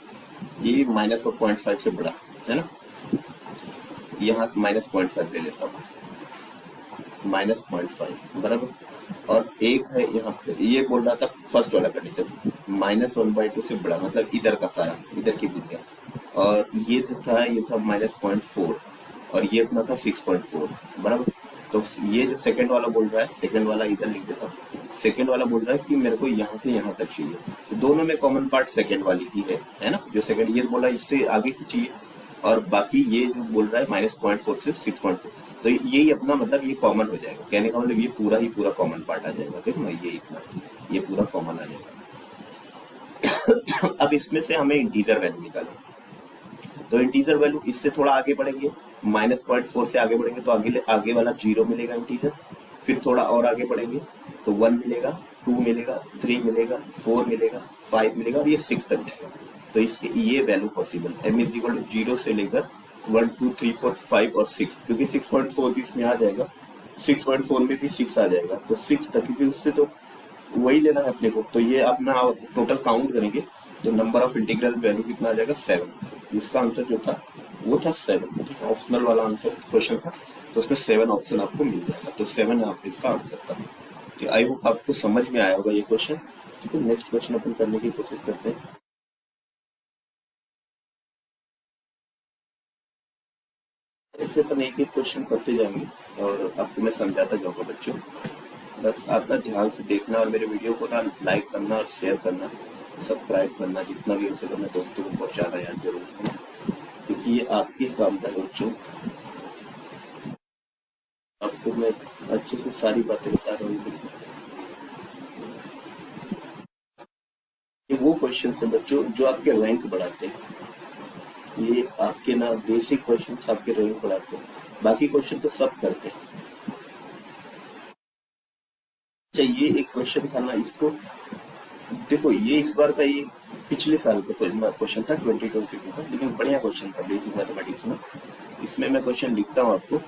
ये -0.5 से बड़ा, है ना। यहाँ -0.5 ले लेता हूँ, -0.5 बराबर। और एक है यहाँ पे ये बोल रहा था फर्स्ट वाला कंडीशन -1/2 से बड़ा, मतलब इधर का सारा, इधर की दुनिया। और ये था -0.4 और ये अपना था 6.4 बराबर। तो ये जो सेकंड वाला बोल रहा है, सेकंड वाला इधर लिख देता हूँ। सेकंड वाला बोल रहा है कि मेरे को यहाँ से यहाँ तक चाहिए, तो दोनों में कॉमन पार्ट सेकंड वाली की है ना। जो सेकंड ये बोला इससे आगे की चाहिए, और बाकी ये जो बोल रहा है -0.4 से 6.4, तो यही अपना मतलब ये कॉमन हो जाएगा। कहने का मतलब ये पूरा ही पूरा कॉमन पार्ट आ जाएगा। देखो ना ये इतना, ये पूरा कॉमन आ जाएगा। अब इसमें से हमें इंटीजर वैल्यू निकालो, तो इंटीजर वैल्यू इससे थोड़ा आगे बढ़ेंगे, -0.4 से आगे बढ़ेंगे तो आगे वाला 0 मिलेगा इंटीजर। फिर थोड़ा और आगे बढ़ेंगे तो 1 मिलेगा, 2 मिलेगा, 3 मिलेगा, 4 मिलेगा, 5 मिलेगा और ये 6 तक जाएगा। तो इसके ये value possible m is equal to 0 से लेकर 1 2 3 4 5 और 6, क्योंकि 6.4 भी इसमें आ जाएगा, 6.4 में भी 6 आ जाएगा, तो 6 तक, क्योंकि उससे तो वही लेना है अपने को। तो ये अपना टोटल काउंट करेंगे तो नंबर ऑफ इंटीग्रल वैल्यू कितना आ जाएगा 7। इसका आंसर जो था वो था 7, ठीक है। ऑप्शनल वाला आंसर क्वेश्चन था, तो उसमें 7 ऑप्शन आपको मिल जाएगा, तो 7 आप इसका आंसर था। तो आई होप आपको समझ में आया होगा ये क्वेश्चन, ठीक है। नेक्स्ट क्वेश्चन अपन करने की कोशिश करते हैं। ऐसे अपन एक एक क्वेश्चन करते जाएंगे और आपको मैं समझाता जाऊंगा बच्चों। बस आप ना ध्यान से देखना और मेरे वीडियो को ना लाइक करना और शेयर करना, सब्सक्राइब करना, जितना भी हो सके अपने दोस्तों को पहुंचाना यार जरूर, क्योंकि ये आपके काम का है बच्चों। आपको मैं अच्छे से सारी बातें बता रहा हूँ। ये वो क्वेश्चन है बच्चों जो आपके रैंक बढ़ाते हैं। ये आपके ना बेसिक क्वेश्चन आपके रैंक बढ़ाते हैं, बाकी क्वेश्चन तो सब करते हैं। अच्छा ये एक क्वेश्चन था ना, इसको देखो, ये इस बार का, ये पिछले साल का क्वेश्चन था 2022 का, लेकिन बढ़िया क्वेश्चन था बेसिक मैथमेटिक्स में। इसमें मैं क्वेश्चन लिखता हूँ आपको,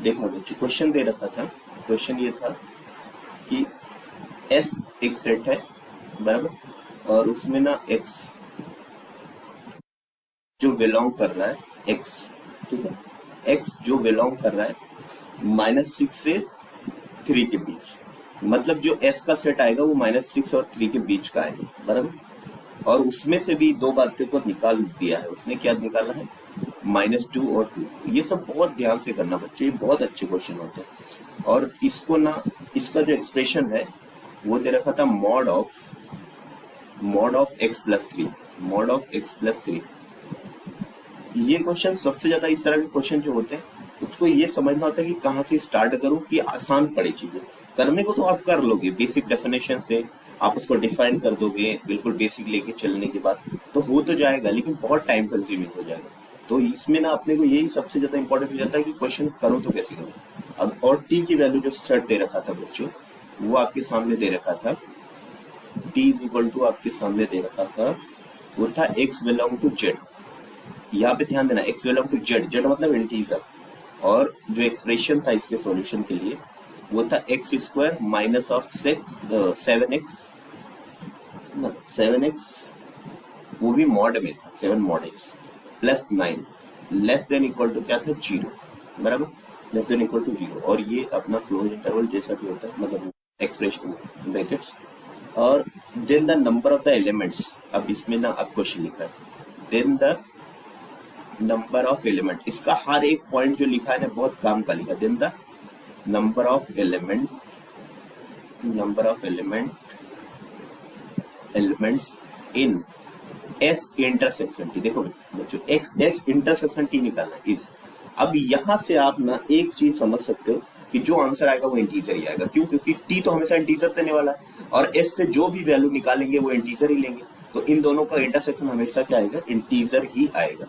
देखना बच्चों। क्वेश्चन दे रखा था, क्वेश्चन ये था कि S एक सेट है बराबर, और उसमें ना X जो बिलोंग कर रहा है X, ठीक है, X जो बिलोंग कर रहा है -6 से 3 के बीच, मतलब जो S का सेट आएगा वो -6 और 3 के बीच का आएगा बराबर। और उसमें से भी दो बातें को निकाल दिया है उसने। क्या निकाला है? -2 और 2। ये सब बहुत ध्यान से करना बच्चों, ये बहुत अच्छे क्वेश्चन होते हैं। और इसको ना, इसका जो एक्सप्रेशन है वो दे रखा था mod of x plus 3, mod of x plus 3। ये क्वेश्चन सबसे ज्यादा, इस तरह के क्वेश्चन जो होते हैं उसको ये समझना होता है कि कहाँ से स्टार्ट करूँ कि आसान पड़े चीजें। करने को तो आप कर लोगे, बेसिक डेफिनेशन से आप उसको डिफाइन कर दोगे, बिल्कुल बेसिक लेके चलने के बाद तो हो तो जाएगा, लेकिन बहुत टाइम कंज्यूमिंग हो जाएगा। तो इसमें ना अपने को यही सबसे ज्यादा इंपॉर्टेंट हो जाता है कि क्वेश्चन करो तो कैसे करो। अब और टी की वैल्यू जो सेट दे रखा था बच्चों, वो आपके सामने दे रखा था, टी इज इक्वल टू आपके सामने दे रखा था, वो था x बिलोंग टू z। यहाँ पे ध्यान देना, x belong to z, z मतलब इंटीजर। और जो एक्सप्रेशन था इसके सॉल्यूशन के लिए वो था x square minus of 7x, 7x वो भी मॉड में था, 7 mod x plus 9 less than equal to क्या था 0 बराबर। लेस देन इक्वल टू 0, और ये अपना क्लोज इंटरवल जैसा भी होता है, मतलब एक्सप्रेशन ब्रैकेट्स, और then the number of the elements. अब इसमें ना अब क्वेश्चन लिखा है then the number of element, इसका हर एक पॉइंट जो लिखा है ना बहुत काम का लिखा है। Then the number of elements in S intersection T. देखो बच्चों एक्स एस इंटरसेक्शन टी निकालना है इज। अब यहां से आप ना एक चीज समझ सकते हो कि जो आंसर आएगा वो इंटीजर ही आएगा। क्यों? क्योंकि टी तो हमेशा इंटीजर देने वाला है और एस से जो भी वैल्यू निकालेंगे वो इंटीजर ही लेंगे, तो इन दोनों का इंटरसेक्शन हमेशा क्या आएगा? इंटीजर ही आएगा।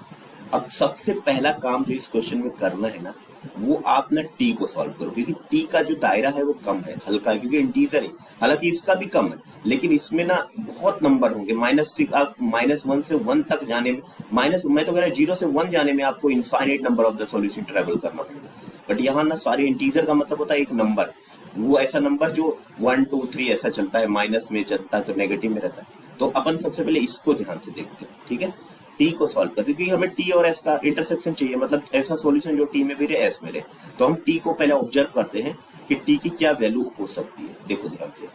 अब सबसे पहला काम जो इस क्वेश्चन में करना है ना, वो आप ना टी को सॉल्व करो, क्योंकि टी का जो दायरा है वो कम है, हल्का है, क्योंकि इंटीजर है। हालांकि इसका भी कम है, लेकिन इसमें ना बहुत नंबर होंगे। आप -1 से 1 तक जाने में, मैं तो कह रहा 0 से 1 जाने में आपको infinite number of the solution travel करना पड़ेगा। बट यहाँ ना सारे इंटीजर का मतलब होता है एक नंबर, वो ऐसा नंबर जो 1 2 3 ऐसा चलता है, माइनस में चलता है तो नेगेटिव में रहता है। तो अपन सबसे पहले इसको ध्यान से देखते हैं, ठीक है। टी को सॉल्व करते, क्योंकि हमें टी और एस का इंटरसेक्शन चाहिए, मतलब ऐसा सॉल्यूशन जो टी में भी रहे एस में रहे। तो हम टी को पहले ऑब्जर्व करते हैं कि टी की क्या वैल्यू हो सकती है। देखो ध्यान से,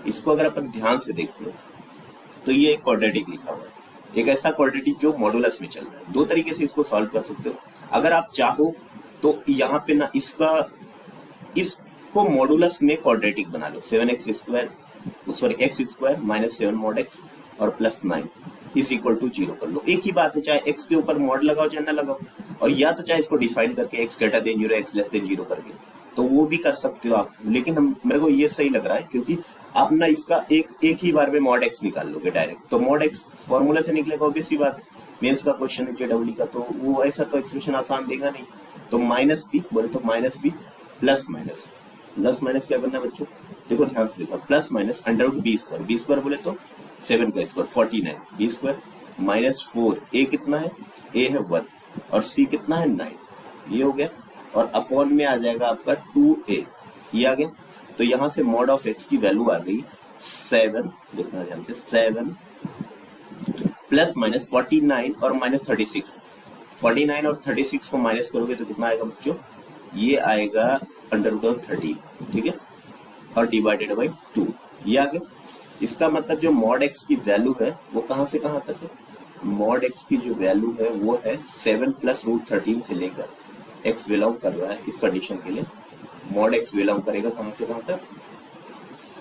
इसको अगर अपन ध्यान से देखते हो तो ये एक क्वाड्रेटिक लिखा हुआ है, एक ऐसा क्वाड्रेटिक जो मॉडुलस में चल रहा है। दो तरीके से इसको सॉल्व कर सकते हो। अगर आप चाहो तो यहाँ पे ना इसको मॉडुलस में क्वाड्रेटिक बना लो, 7x² x square minus 7 mod x और प्लस 9 इज इक्वल टू 0 कर लो। एक ही बात है, चाहे x के ऊपर मॉड लगाओ चाहे ना लगाओ, और या तो चाहे इसको डिफाइन करके x greater than 0 x less than 0 करके, तो वो भी कर सकते हो आप। लेकिन मेरे को ये सही लग रहा है, क्योंकि आप ना इसका एक ही बार में मॉड x निकाल लोगे डायरेक्ट, तो मॉड x फॉर्मूला से निकलेगा, ऑब्वियस सी बात है। मेंस का क्वेश्चन है जेडब्ल्यू का, तो वो ऐसा तो एक्सप्रेशन आसान देगा नहीं। तो माइनस बी बोले तो माइनस बी प्लस माइनस क्या करना है बच्चों? देखो ध्यान से देखो, प्लस माइनस √b², b² बोले तो 7 का स्क्वायर 49, b² माइनस 4, ए कितना है? ए है 1 और सी कितना है? 9, ये हो गया। और अपॉन में आ जाएगा आपका 2a, ये आ गया। तो यहाँ से मॉड ऑफ x की वैल्यू आ गई 7, देखना ध्यान से, 7 प्लस माइनस 49 और माइनस 36, 49 और 36 को माइनस करोगे तो कितना आएगा बच्चों? ये आएगा √13, ठीक है, और डिवाइडेड बाई 2, ये आ गया। इसका मतलब जो मॉड x की वैल्यू है वो कहाँ से कहाँ तक है? मॉड x की जो वैल्यू है वो है 7 प्लस √13 से लेकर, x बिलोंग कर रहा है इस कंडीशन के लिए, मॉड x बिलोंग करेगा कहाँ से कहाँ तक?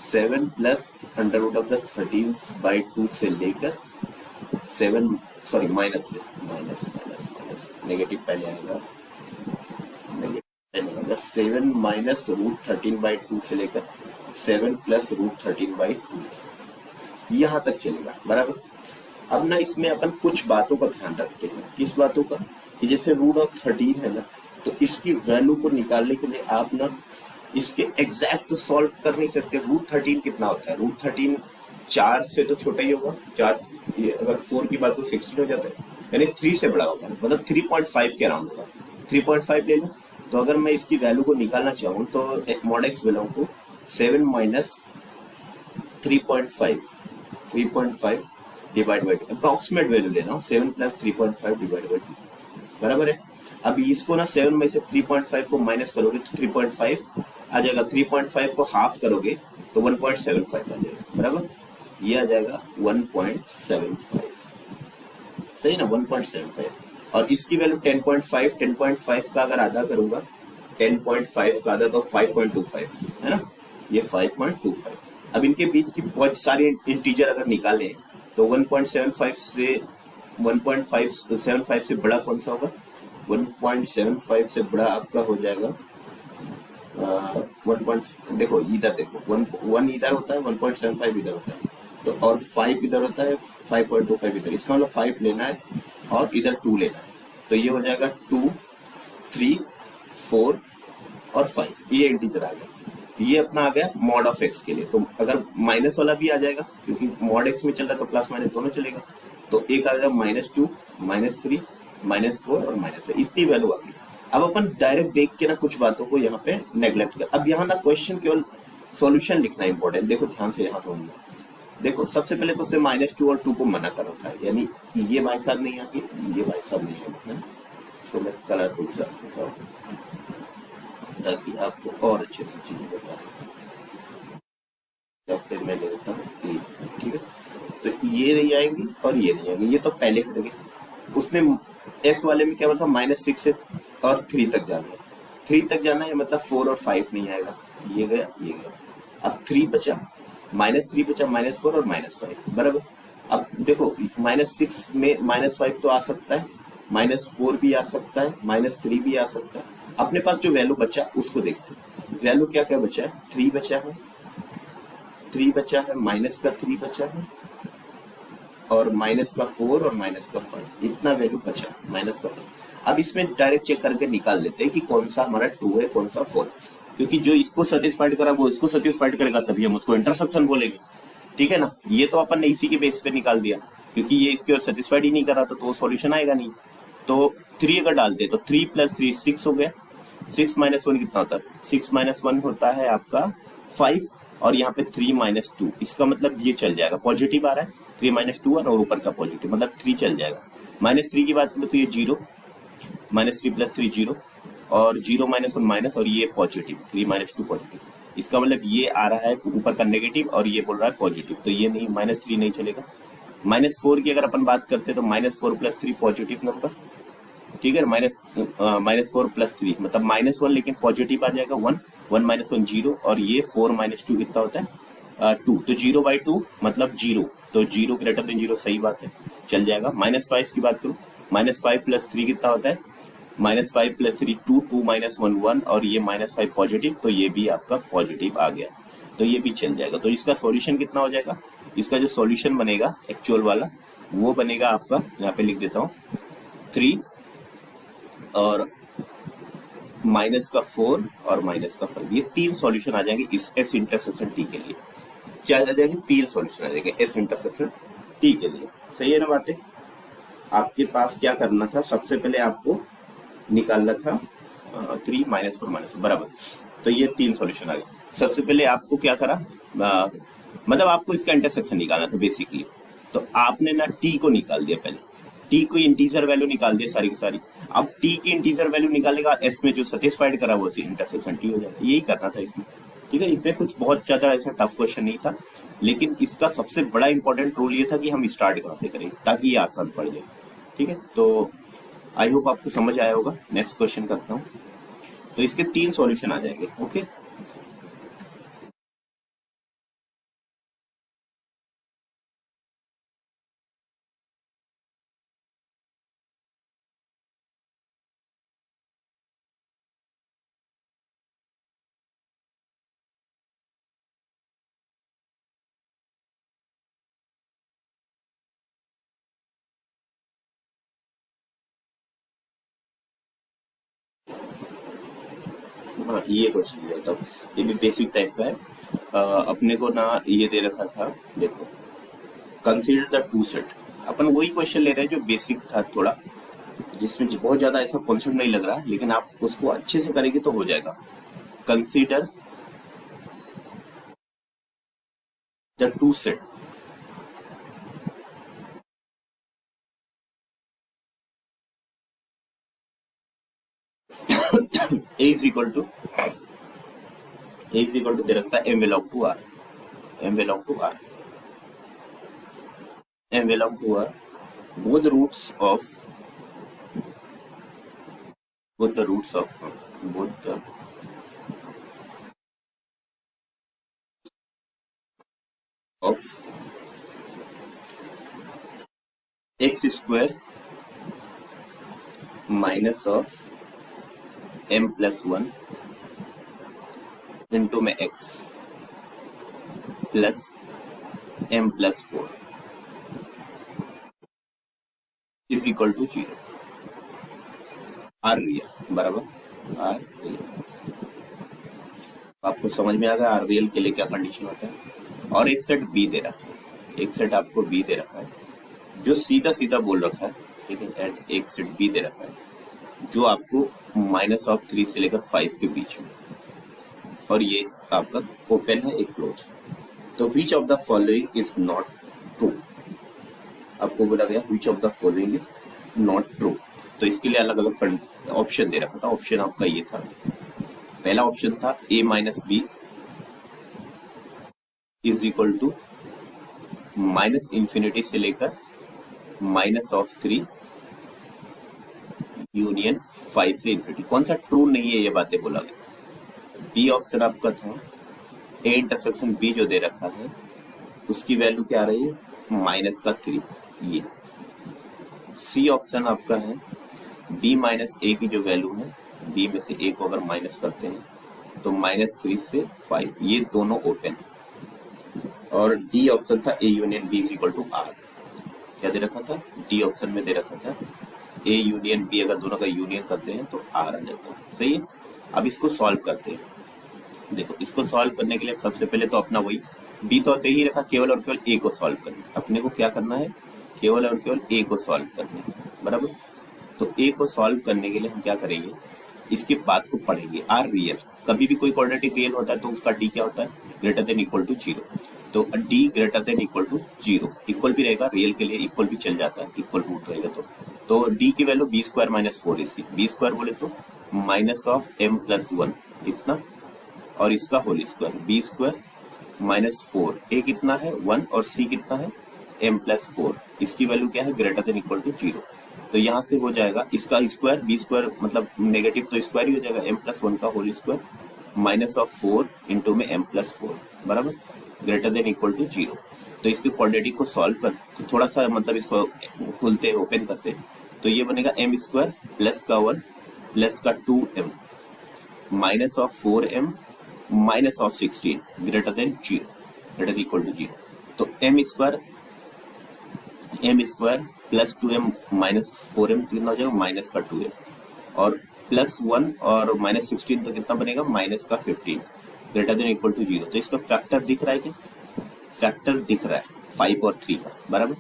7 प्लस √13/2 से लेकर 7 सॉरी माइनस से माइनस नेगेटिव पहले आएगा, 7 माइनस √13/2 से लेकर 7 प्लस √13/2 यहाँ तक चलेगा, बराबर। अब ना इसमें अपन कुछ बातों का ध्यान रखते हैं। किस बातों का? कि जैसे √13 है ना, तो इसकी वैल्यू को निकालने के लिए आप ना इसके एग्जैक्ट तो सॉल्व कर नहीं सकते। √13 कितना होता है? √13 4 से तो छोटा ही होगा, 4, ये अगर 4 की बात तो 16 हो जाता है, यानी 3 से बड़ा होगा, मतलब 3.5 के अराउंड होगा। 3.5 ले लो। तो अगर मैं इसकी वैल्यू को निकालना चाहूँ तो मॉड x बिलोंग को 7 minus 3.5 divide by approximate value लेना हो, 7 प्लस 3.5 डिवाइड बाई 2, बराबर है। अब इसको ना 7 में से 3.5 को माइनस करोगे तो 3.5 आ जाएगा, 3.5 को हाफ करोगे तो 1.75 आ जाएगा, बराबर। ये आ जाएगा 1.75, सही ना, 1.75। और इसकी वैल्यू 10.5 का अगर आधा करूंगा, 10.5 का आधा तो 5.25 है ना, ये 5.25। अब इनके बीच की बहुत सारे इंटीजर अगर निकालें तो 1.75 से बड़ा कौन सा होगा? 1.75 से बड़ा आपका हो जाएगा 1. देखो इधर देखो, 1 इधर होता है, 1.75 इधर होता है, तो और 5 इधर होता है, 5.25 इधर। इसका मतलब 5 लेना है और इधर 2 लेना है, तो ये हो जाएगा 2, 3, 4 और 5, ये इंटीजर आ गया। ये अपना आ गया मॉड ऑफ x के लिए। तो अगर माइनस वाला भी आ जाएगा, क्योंकि मॉड x में चल रहा है तो प्लस माइनस दोनों चलेगा, तो एक आ जाएगा -2, -3, -4 और -5, इतनी वैल्यू आ गई। अब अपन डायरेक्ट देख के ना कुछ बातों को यहाँ पे नेग्लेक्ट कर। अब यहाँ ना क्वेश्चन केवल सॉल्यूशन लिखना इंपॉर्टेंट। देखो ध्यान से यहाँ समझना। देखो सबसे पहले तो उसने -2 और 2 को मना कर रखा है, यानी ये भाई साहब नहीं आगे, ये भाई साहब नहीं है ना। इसको मैं कलर दूसरा देता हूँ, ताकि आपको और अच्छे से चीजें बता सकूं। या फिर मैं ले लेता हूँ ए, ठीक है। तो ये नहीं आएंगी और ये नहीं आएंगे, ये तो पहले हट गए। उसमें एस वाले में क्या मतलब -6 से और 3 तक जाना है। 3 तक जाना है मतलब 4 और 5 नहीं आएगा, ये गया ये गया। अब 3 बचा, -3 बचा, -4 और -5 बराबर। अब देखो -6 में -5 तो आ सकता है, -4 भी आ सकता है, -3 भी आ सकता है। अपने पास जो वैल्यू बचा उसको देखते हैं। वैल्यू क्या क्या बचा है, 3 बचा है, 3 बचा है, माइनस का 3 बचा है और -4 और -5, इतना वैल्यू बचा -5। अब इसमें डायरेक्ट चेक करके निकाल लेते हैं कि कौन सा हमारा ट्रू है कौन सा फॉल्स, क्योंकि जो इसको सेटिस्फाइड करा वो इसको सेटिस्फाइड करेगा, तभी हम उसको इंटरसेक्शन बोलेंगे, ठीक है ना। ये तो अपन ने इसी के बेस पे निकाल दिया, क्योंकि ये इसके और सेटिस्फाइड ही नहीं करा तो सॉल्यूशन आएगा नहीं। तो 3 अगर डालते तो 3 + 3 6 हो गया। 6 - 1 कितना होता है, 6 - 1 होता है आपका 5, और यहाँ पे 3 - 2, इसका मतलब ये चल जाएगा, पॉजिटिव आ रहा है, 3 - 2 और ऊपर का पॉजिटिव मतलब 3 चल जाएगा। -3 की बात करें तो ये 0, -3 + 3 0, और 0 - 1 माइनस, और ये पॉजिटिव 3 - 2 पॉजिटिव। इसका मतलब ये आ रहा है ऊपर का नेगेटिव और ये बोल रहा है पॉजिटिव, तो ये नहीं, -3 नहीं चलेगा। -4 की अगर अपन बात करते हैं तो -4 + 3 पॉजिटिव नंबर, ठीक है। -4 + 3 मतलब -1, लेकिन पॉजिटिव आ जाएगा 1, 1 - 1 0, और ये 4 - 2 कितना होता है 2, तो 0/2 मतलब 0, तो 0 > 0 सही बात है, चल जाएगा। -5 की बात करूँ, -5 + 3 कितना होता है, -5 + 3 2, 2 - 1 1, और ये -5 पॉजिटिव, तो ये भी आपका पॉजिटिव आ गया, तो ये भी चल जाएगा। तो इसका सॉल्यूशन कितना हो जाएगा, इसका जो सॉल्यूशन बनेगा एक्चुअल वाला वो बनेगा आपका, यहाँ पे लिख देता हूँ 3 और -4 और -5, ये 3 सॉल्यूशन आ जाएंगे इस एस इंटरसेक्शन टी के लिए। क्या आ जाएंगे, 3 सॉल्यूशन आ जाएंगे एस इंटरसेक्शन टी के लिए। सही है ना बातें। आपके पास क्या करना था, सबसे पहले आपको निकालना था 3 -4 -4 बराबर। तो ये 3 सॉल्यूशन आ गए। सबसे पहले आपको क्या करा, मतलब आपको इसका इंटरसेक्शन निकालना था बेसिकली। तो आपने ना टी को निकाल दिया, पहले टी को इंटीजर वैल्यू निकाल दिया सारी की सारी। अब टी की इंटीजर वैल्यू निकालेगा, एस में जो सेटिस्फाइड करा वो इंटरसेक्शन टी हो जाएगा। यही करना था इसमें, ठीक है। इसमें कुछ बहुत ज्यादा ऐसा टफ क्वेश्चन नहीं था, लेकिन इसका सबसे बड़ा इंपॉर्टेंट रोल ये था कि हम स्टार्ट कहाँ से करें ताकि ये आसान पड़ जाए, ठीक है। तो आई होप आपको समझ आया होगा। नेक्स्ट क्वेश्चन करता हूँ। तो इसके 3 सॉल्यूशन आ जाएंगे, ओके। हाँ, ये क्वेश्चन लेता हूँ, ये भी बेसिक टाइप का है। अपने को ना ये दे रखा था, देखो, कंसीडर द टू सेट। अपन वही क्वेश्चन ले रहे हैं जो बेसिक था थोड़ा, जिसमें बहुत ज्यादा ऐसा कॉन्सेप्ट नहीं लग रहा, लेकिन आप उसको अच्छे से करेंगे तो हो जाएगा। Consider the two set A is equal to दे रखता है m belong to R, m belong to R, both roots of both the roots of both the of x square minus of m plus 1 into में x plus m plus 4 is equal to 0। R real बराबर R real. आपको समझ में आ गया are real के लिए क्या condition होता है। और एक सेट बी दे रखा है, एक सेट आपको बी दे रखा है जो सीधा सीधा बोल रखा है, ठीक है। एंड एक सेट बी दे रखा है जो आपको -3 से लेकर 5 के बीच में, और ये आपका ओपन है एक क्लोज। तो which of the following is not true, आपको बोला गया which of the following is not true. तो इसके लिए अलग अलग ऑप्शन दे रखा था। ऑप्शन आपका ये था पहला ऑप्शन था a minus b is equal to minus infinity से लेकर माइनस ऑफ 3 यूनियन 5 से इंफिनिटी। कौन सा ट्रू नहीं है ये बातें बोला गया। बी ऑप्शन आपका था ए इंटरसेक्शन बी जो दे रखा है उसकी वैल्यू क्या आ रही है माइनस का 3। ये सी ऑप्शन आपका है बी माइनस ए की जो वैल्यू है बी में से ए को अगर माइनस करते हैं तो माइनस 3 से 5, ये दोनों ओपन है। और डी ऑप्शन था A union B is equal to R. क्या दे रखा था डी ऑप्शन में दे रखा था ए यूनियन बी, अगर दोनों का यूनियन करते हैं तो आर आ जाता है। सही है। अब इसको सॉल्व करते हैं। देखो इसको सॉल्व करने के लिए सबसे पहले तो अपना वही बी तो दे ही रखा, केवल और केवल ए को सॉल्व करना है। अपने को क्या करना है केवल और केवल ए को सॉल्व करना है, बराबर। तो ए को सॉल्व करने के लिए हम क्या करेंगे इसकी बात को पढ़ेंगे। आर रियल, कभी भी कोई क्वाड्रेटिक रियल होता है तो उसका डी क्या होता है ग्रेटर देन इक्वल टू 0। तो D greater than equal to 0, equal भी रहेगा रियल के लिए, इक्वल भी चल जाता है, इक्वल रूट रहेगा। तो डी की वैल्यू बी स्क्वायर माइनस 4 इसी बी स्क्वायर बोले तो माइनस ऑफ एम प्लस 1 इतना, और इसका whole square b square minus 4, a कितना है 1 और सी कितना है एम प्लस 4, इसकी वैल्यू क्या है ग्रेटर देन इक्वल टू 0। तो यहाँ से हो जाएगा इसका स्क्वायर बी स्क्वायर मतलब नेगेटिव तो स्क्वायर ही हो जाएगा एम प्लस 1 का whole square minus of 4 into में एम प्लस 4 बराबर ग्रेटर देन इक्वल टू 0। तो इसके क्वाड्रेटिक को सॉल्व कर तो थोड़ा सा मतलब इसको खोलते ओपन करते तो ये बनेगा एम स्क्वायर प्लस का 1 प्लस का 2m minus of 4m minus of 16 greater than 0 greater than equal to 0। तो M square plus 2m minus 4m कितना हो जाएगा माइनस का 2m और प्लस 1 और माइनस 16 तो कितना बनेगा माइनस का 15 ग्रेटर देन इक्वल टू 0। तो इसका फैक्टर दिख रहा है क्या फैक्टर दिख रहा है 5 और 3 का बराबर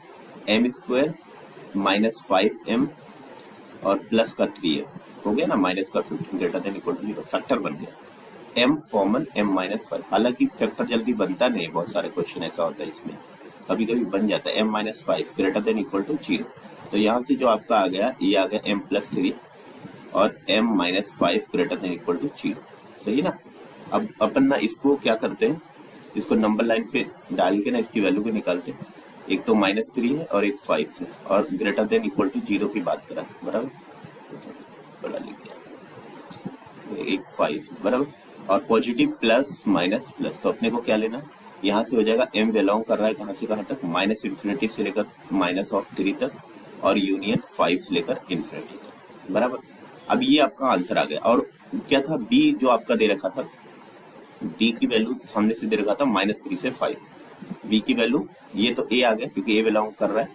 एम स्क्वायर माइनस 5m और प्लस का 3m हो गया ना माइनस का 15 greater than equal to 0 factor बन गया। m कॉमन m माइनस 5, हालांकि फैक्टर जल्दी बनता नहीं, बहुत सारे क्वेश्चन ऐसा होता है इसमें कभी कभी बन जाता है m minus 5 greater than equal to 0। तो यहाँ से जो आपका आ गया ये आ गया m प्लस 3 और m minus 5 greater than equal to 0। सही ना। अब अपन ना इसको क्या करते हैं इसको नंबर लाइन पे डाल के ना इसकी वैल्यू को निकालते हैं। एक तो माइनस 3 है और एक 5 है और ग्रेटर देन इक्वल टू 0 की बात करा बराबर बड़ा लिख दिया एक 5 बराबर और पॉजिटिव प्लस माइनस प्लस। तो अपने को क्या लेना यहाँ से हो जाएगा m बिलोंग कर रहा है कहाँ से कहाँ तक माइनस इन्फिनिटी से लेकर माइनस ऑफ 3 तक और यूनियन 5 से लेकर इन्फिनिटी तक बराबर। अब ये आपका आंसर आ गया। और क्या था b जो आपका दे रखा था b की वैल्यू सामने से दे रखा था माइनस 3 से 5, b की वैल्यू ये तो a आ गया क्योंकि a बिलोंग कर रहा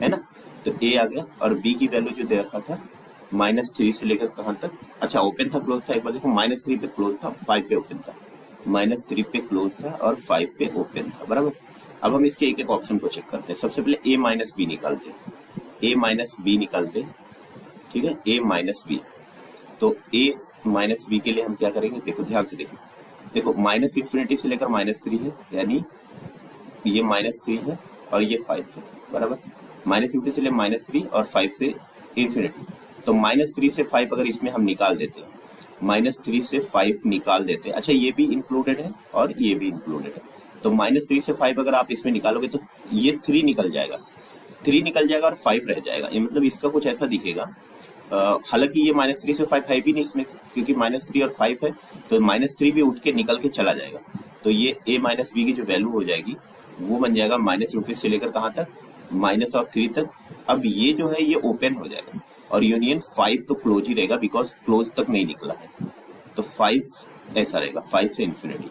है ना। तो a आ गया और b की वैल्यू जो दे रखा था माइनस 3 से लेकर कहाँ तक, अच्छा ओपन था क्लोज था एक बार देखो माइनस 3 पे क्लोज था 5 पे ओपन था, माइनस 3 पे क्लोज था और 5 पे ओपन था बराबर। अब हम इसके एक एक ऑप्शन को चेक करते हैं। सबसे पहले a माइनस बी निकालते हैं, a माइनस बी निकालते हैं ठीक है a माइनस बी। तो a माइनस बी के लिए हम क्या करेंगे देखो ध्यान से देखो माइनस इन्फिनिटी से लेकर माइनस 3 है यानी ये माइनस 3 है और ये 5 है बराबर। माइनस इन्फिनिटी से ले माइनस 3 और 5 से इन्फिनिटी। तो माइनस 3 से 5 अगर इसमें हम निकाल देते माइनस 3 से 5 निकाल देते अच्छा ये भी इंक्लूडेड है और ये भी इंक्लूडेड है। तो माइनस 3 से 5 अगर आप इसमें निकालोगे तो ये 3 निकल जाएगा, 3 निकल जाएगा और 5 रह जाएगा। ये मतलब इसका कुछ ऐसा दिखेगा। हालांकि ये माइनस 3 से 5 है भी नहीं इसमें क्योंकि माइनस 3 और 5 है तो माइनस 3 भी उठ के निकल के चला जाएगा। तो ये a माइनस बी की जो वैल्यू हो जाएगी वो बन जाएगा माइनस इन्फिनिटी से लेकर कहाँ तक माइनस ऑफ 3 तक। अब ये जो है ये ओपन हो जाएगा और यूनियन 5 तो क्लोज ही रहेगा बिकॉज क्लोज तक नहीं निकला है। तो 5 ऐसा रहेगा 5 से इन्फिनिटी।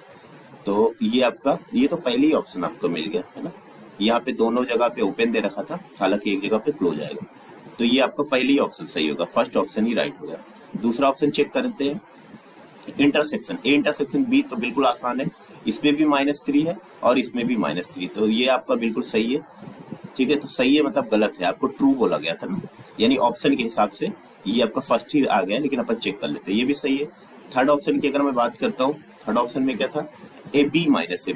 तो ये आपका ये तो पहले ही ऑप्शन आपको मिल गया है ना। यहाँ पे दोनों जगह पे ओपन दे रखा था हालांकि एक जगह पे क्लोज आएगा। तो ये आपका पहले ही ऑप्शन सही होगा, फर्स्ट ऑप्शन ही राइट होगा। दूसरा ऑप्शन चेक करते हैं इंटरसेक्शन ए इंटरसेक्शन बी। तो बिल्कुल आसान है, इसमें भी माइनस 3 है और इसमें भी माइनस 3। तो ये आपका बिल्कुल सही है ठीक है। तो सही है मतलब गलत है, आपको ट्रू बोला गया था ना, यानी ऑप्शन के हिसाब से ये आपका फर्स्ट ही आ गया लेकिन अपन चेक कर लेते हैं ये भी सही है। थर्ड ऑप्शन की अगर मैं बात करता हूँ थर्ड ऑप्शन में क्या था ए बी माइनस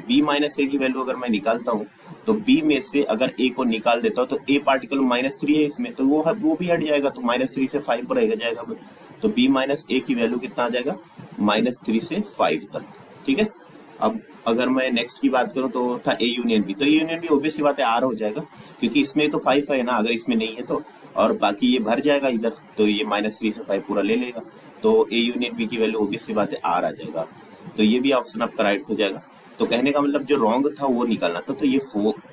ए की वैल्यू अगर मैं निकालता हूँ तो b में से अगर a को निकाल देता हूँ तो a पार्टिकल माइनस 3 है इसमें तो वो भी हट जाएगा तो माइनस 3 से 5 पर रह जाएगा। तो b माइनस a की वैल्यू कितना आ जाएगा -3 से 5 तक, ठीक है। अब अगर मैं नेक्स्ट की बात करूं तो था ए यूनियन बी, तो ए यूनियन बी ऑब्वियस सी बात है आर हो जाएगा, क्योंकि इसमें तो 5 है ना, अगर इसमें नहीं है तो, और बाकी ये भर जाएगा इधर, तो ये -3 से 5 पूरा ले लेगा, तो ए यूनियन बी की वैल्यू ऑब्वियस सी बात है आर आ जाएगा, तो ये भी ऑप्शन आपका राइट हो जाएगा। तो कहने का मतलब जो रॉन्ग था वो निकालना था, तो ये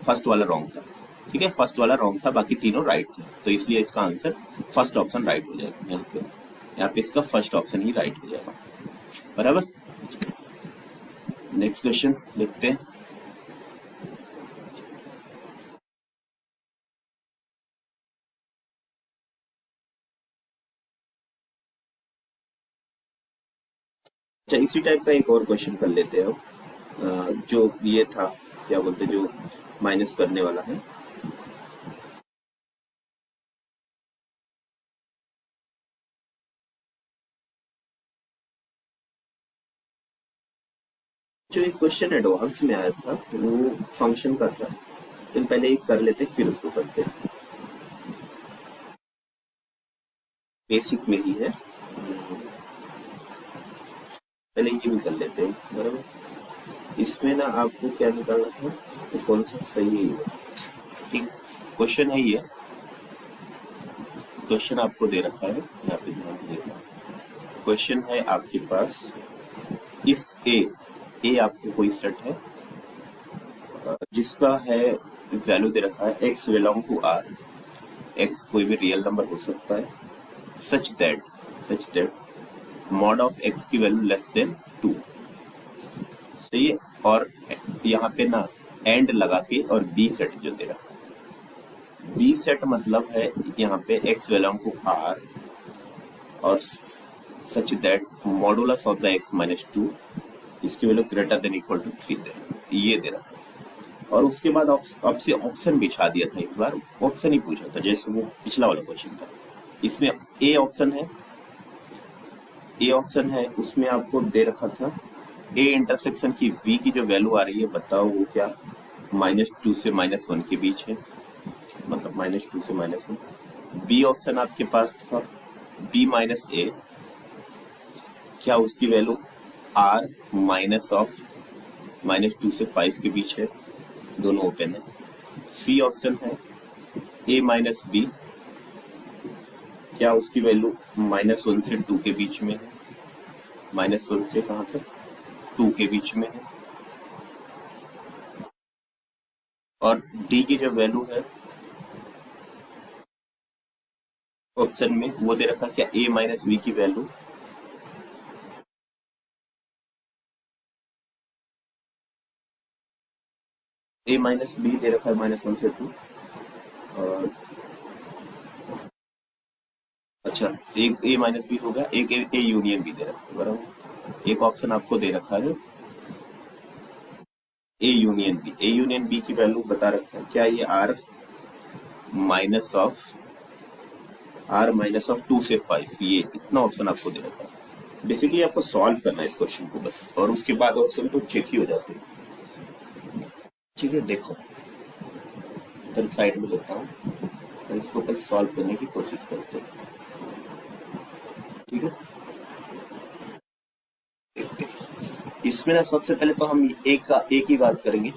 फर्स्ट वाला रॉन्ग था, ठीक है, फर्स्ट वाला रॉन्ग था, बाकी तीनों राइट थे, तो इसलिए इसका आंसर फर्स्ट ऑप्शन राइट हो जाएगा। यहाँ पे इसका फर्स्ट ऑप्शन ही राइट हो जाएगा, बराबर। नेक्स्ट क्वेश्चन देखते हैं। अच्छा, इसी टाइप का एक और क्वेश्चन कर लेते हैं अब, जो ये था, क्या बोलते हैं, जो माइनस करने वाला है। जो एक क्वेश्चन एडवांस में आया था वो फंक्शन का था, लेकिन पहले एक कर लेते फिर उसको करते हैं, बेसिक में ही है, पहले ये भी कर लेते हैं, बराबर। इसमें ना आपको क्या निकालना था, तो कौन सा सही है ये, ठीक। क्वेश्चन है ये, क्वेश्चन आपको दे रखा है, यहाँ पे ध्यान देना। क्वेश्चन है आपके पास, इफ ए आपको कोई सेट है जिसका है वैल्यू दे रखा है x belong to R, x कोई भी रियल नंबर हो सकता है, such that mod of x की वैल्यू लेस देन 2, सही है। और यहाँ पे ना एंड लगा के और बी सेट जो दे रखा है, बी सेट मतलब है यहाँ पे x बिलोंग टू आर और such that modulus of the x minus 2, इसकी value greater than equal to 3 दे रहा है, ये दे रहा है। और उसके बाद आपसे ऑप्शन बिछा दिया था, इस बार ऑप्शन ही पूछा था, जैसे वो पिछला वाला क्वेश्चन था। इसमें ए ऑप्शन है, ए ऑप्शन है, उसमें आपको दे रखा था ए इंटरसेक्शन की वी की जो वैल्यू आ रही है, बताओ वो क्या, -2 से -1 के बीच है, मतलब -2 से -1। बी ऑप्शन आपके पास था बी माइनस ए, क्या उसकी वैल्यू आर माइनस ऑफ -2 से 5 के बीच है, दोनों ओपन है। सी ऑप्शन है ए माइनस बी, क्या उसकी वैल्यू -1 से 2 के बीच में है, -1 से कहाँ तक, 2 के बीच में है। और डी की जो वैल्यू है ऑप्शन में वो दे रखा, क्या ए माइनस बी की वैल्यू ए माइनस बी दे रखा है -1 से 2, और अच्छा एक ए माइनस बी होगा, एक ए यूनियन बी दे रखा है, बराबर। एक ऑप्शन आपको दे रखा है A union B, A union B की वैल्यू बता रखा है, क्या ये आर माइनस ऑफ 2 से 5, ये इतना ऑप्शन आपको दे रखा है। बेसिकली आपको सॉल्व करना है इस क्वेश्चन को बस, और उसके बाद ऑप्शन तो चेक ही हो जाते हैं, ठीक है। देखो इधर साइड में लेता हूँ और इसको कल सॉल्व करने की कोशिश करते हैं, ठीक है। इसमें ना सबसे पहले तो हम एक ही बात करेंगे,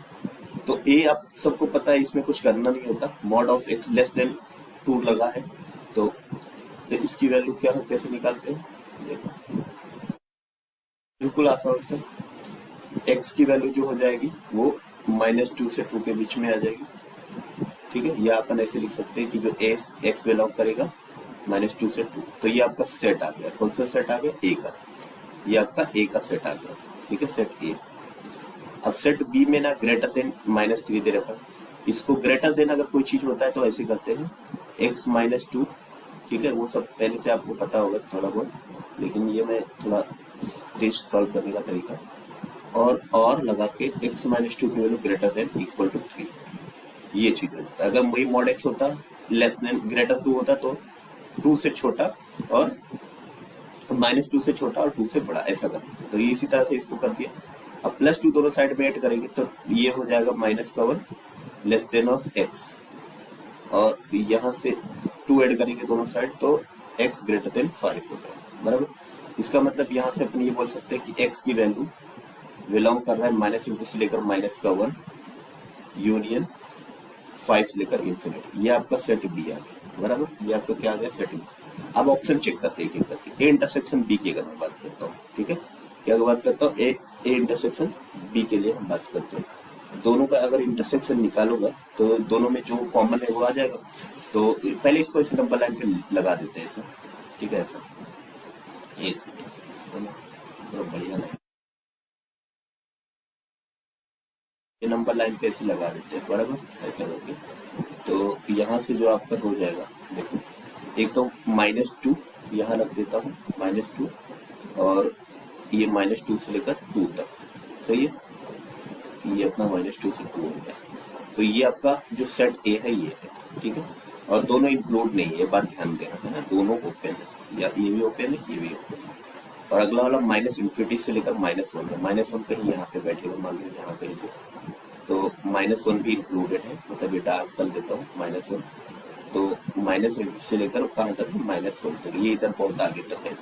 तो ए आप सबको पता है, इसमें कुछ करना नहीं होता, mod of x less than 2 लगा है, तो इसकी वैल्यू क्या है, कैसे निकालते हैं, देखो बिल्कुल आसान से, एक्स की वैल्यू जो हो जाएगी वो -2 से 2 के बीच में आ जाएगी, ठीक है। या अपन ऐसे लिख सकते हैं कि जो एस एक्स बिलोंग करेगा -2 से 2, तो ये आपका सेट आ गया, कौन सा सेट आ गया, ए का, ये आपका ए का सेट आ गया, ठीक है, सेट ए। अब सेट बी में ना ग्रेटर देन -3 दे रखा, इसको ग्रेटर देन अगर कोई चीज होता है तो ऐसे करते हैं x -2, ठीक है, वो सब पहले से आपको पता होगा थोड़ा बहुत, लेकिन ये मैं थोड़ा टेस्ट सॉल्व करने का तरीका, और लगा के x -2 की value greater than equal to 3, ये चीज होता है। अगर वही मॉड x होता लेस देन ग्रेटर 2 होता तो 2 से छोटा और -2 से छोटा और 2 से बड़ा, ऐसा करते, तो इसी तरह से इसको कर दिया। अब +2 दोनों साइड में ऐड करेंगे तो ये हो जाएगा -1 लेस देन ऑफ x, और यहाँ से 2 ऐड करेंगे दोनों साइड तो x ग्रेटर देन 5 हो जाएगा, बराबर। इसका मतलब यहाँ से अपन ये बोल सकते हैं कि x की वैल्यू बिलोंग कर रहा है माइनस इंटू से लेकर माइनस का 1 यूनियन 5 से लेकर इन्फिनिटी। ये आपका सेट बी आ गया, बराबर। ये आपका क्या आ गया, सेट बी। अब ऑप्शन चेक करते हैं एक एक करके। ए इंटरसेक्शन बी की अगर मैं बात करता हूँ, ठीक है, क्या बात करता हूँ, ए इंटरसेक्शन बी के लिए हम बात करते हैं। दोनों का अगर इंटरसेक्शन निकालोगा तो दोनों में जो कॉमन है वो आ जाएगा। तो पहले इसको इस नंबर लाइन पे लगा देते हैं ऐसा, ठीक है, ऐसा एक सेकेंड, थोड़ा बढ़िया लगे, ये नंबर लाइन पे ऐसे लगा देते हैं, बराबर, ऐसा करके। तो यहाँ से जो आपका हो जाएगा, देखो, एक तो -2 यहाँ रख देता हूँ, -2, और ये -2 से लेकर 2 तक, सही है। ये अपना -2 से 2 हो गया। तो ये आपका जो सेट ए है ये है, ठीक है, और दोनों इंक्लूड नहीं है, ये बात ध्यान देना है ना, दोनों ओपन है, या ये भी ओपन है, ये भी ओपन है। और अगला वाला -∞ से लेकर -1 है, -1 कहीं यहाँ पे बैठेगा, मान लो यहाँ कहीं पे, तो -1 भी इंक्लूडेड है, मतलब ये डार्क कर देता हूँ -1। तो -∞ से लेकर कहाँ तक है, -1 तक, ये इधर बहुत आगे तक है,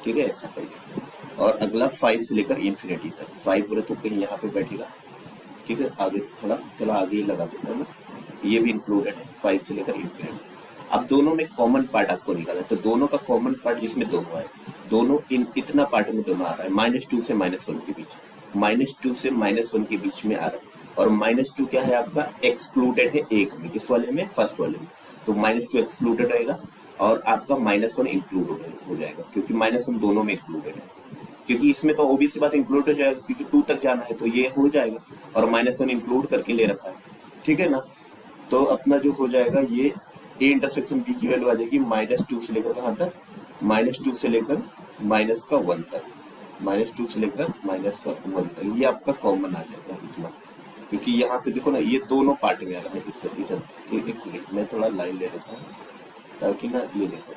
ठीक है, ऐसा करके। और अगला 5 से लेकर इन्फिनिटी तक, 5 बोले तो कहीं यहाँ पे बैठेगा, ठीक है, आगे थोड़ा आगे ही लगा देता हूँ ना, ये भी इंक्लूडेड है 5 से लेकर इन्फिनिटी। अब दोनों में कॉमन पार्ट आपको निकालना है, तो दोनों का कॉमन पार्ट इसमें दोनों है, दोनों इतना पार्ट में दोनों आ रहा है, -2 से -1 के बीच, -2 से -1 के बीच में आ रहा है। और -2 क्या है आपका, एक्सक्लूडेड है एक में, किस वाले में, फर्स्ट वाले में। तो -2 एक्सक्लूडेड रहेगा और आपका -1 इंक्लूड हो जाएगा, क्योंकि -1 दोनों में इंक्लूडेड है, क्योंकि इसमें तो ओबीसी बात इंक्लूड हो जाएगा, क्योंकि 2 तक जाना है तो ये हो जाएगा, और -1 इंक्लूड करके ले रखा है, ठीक है ना। तो अपना जो हो जाएगा, ये ए इंटरसेक्शन बी की वैल्यू आ जाएगी -2 से लेकर कहाँ तक, -2 से लेकर -1 तक, -2 से लेकर -1 तक, ये आपका कॉमन आ जाएगा इतना। क्योंकि यहाँ से देखो ना, ये दोनों पार्ट में आ रहा है, एक सेकेंड मैं थोड़ा लाइन ले लेता हूँ, ताकि ना ये देखो,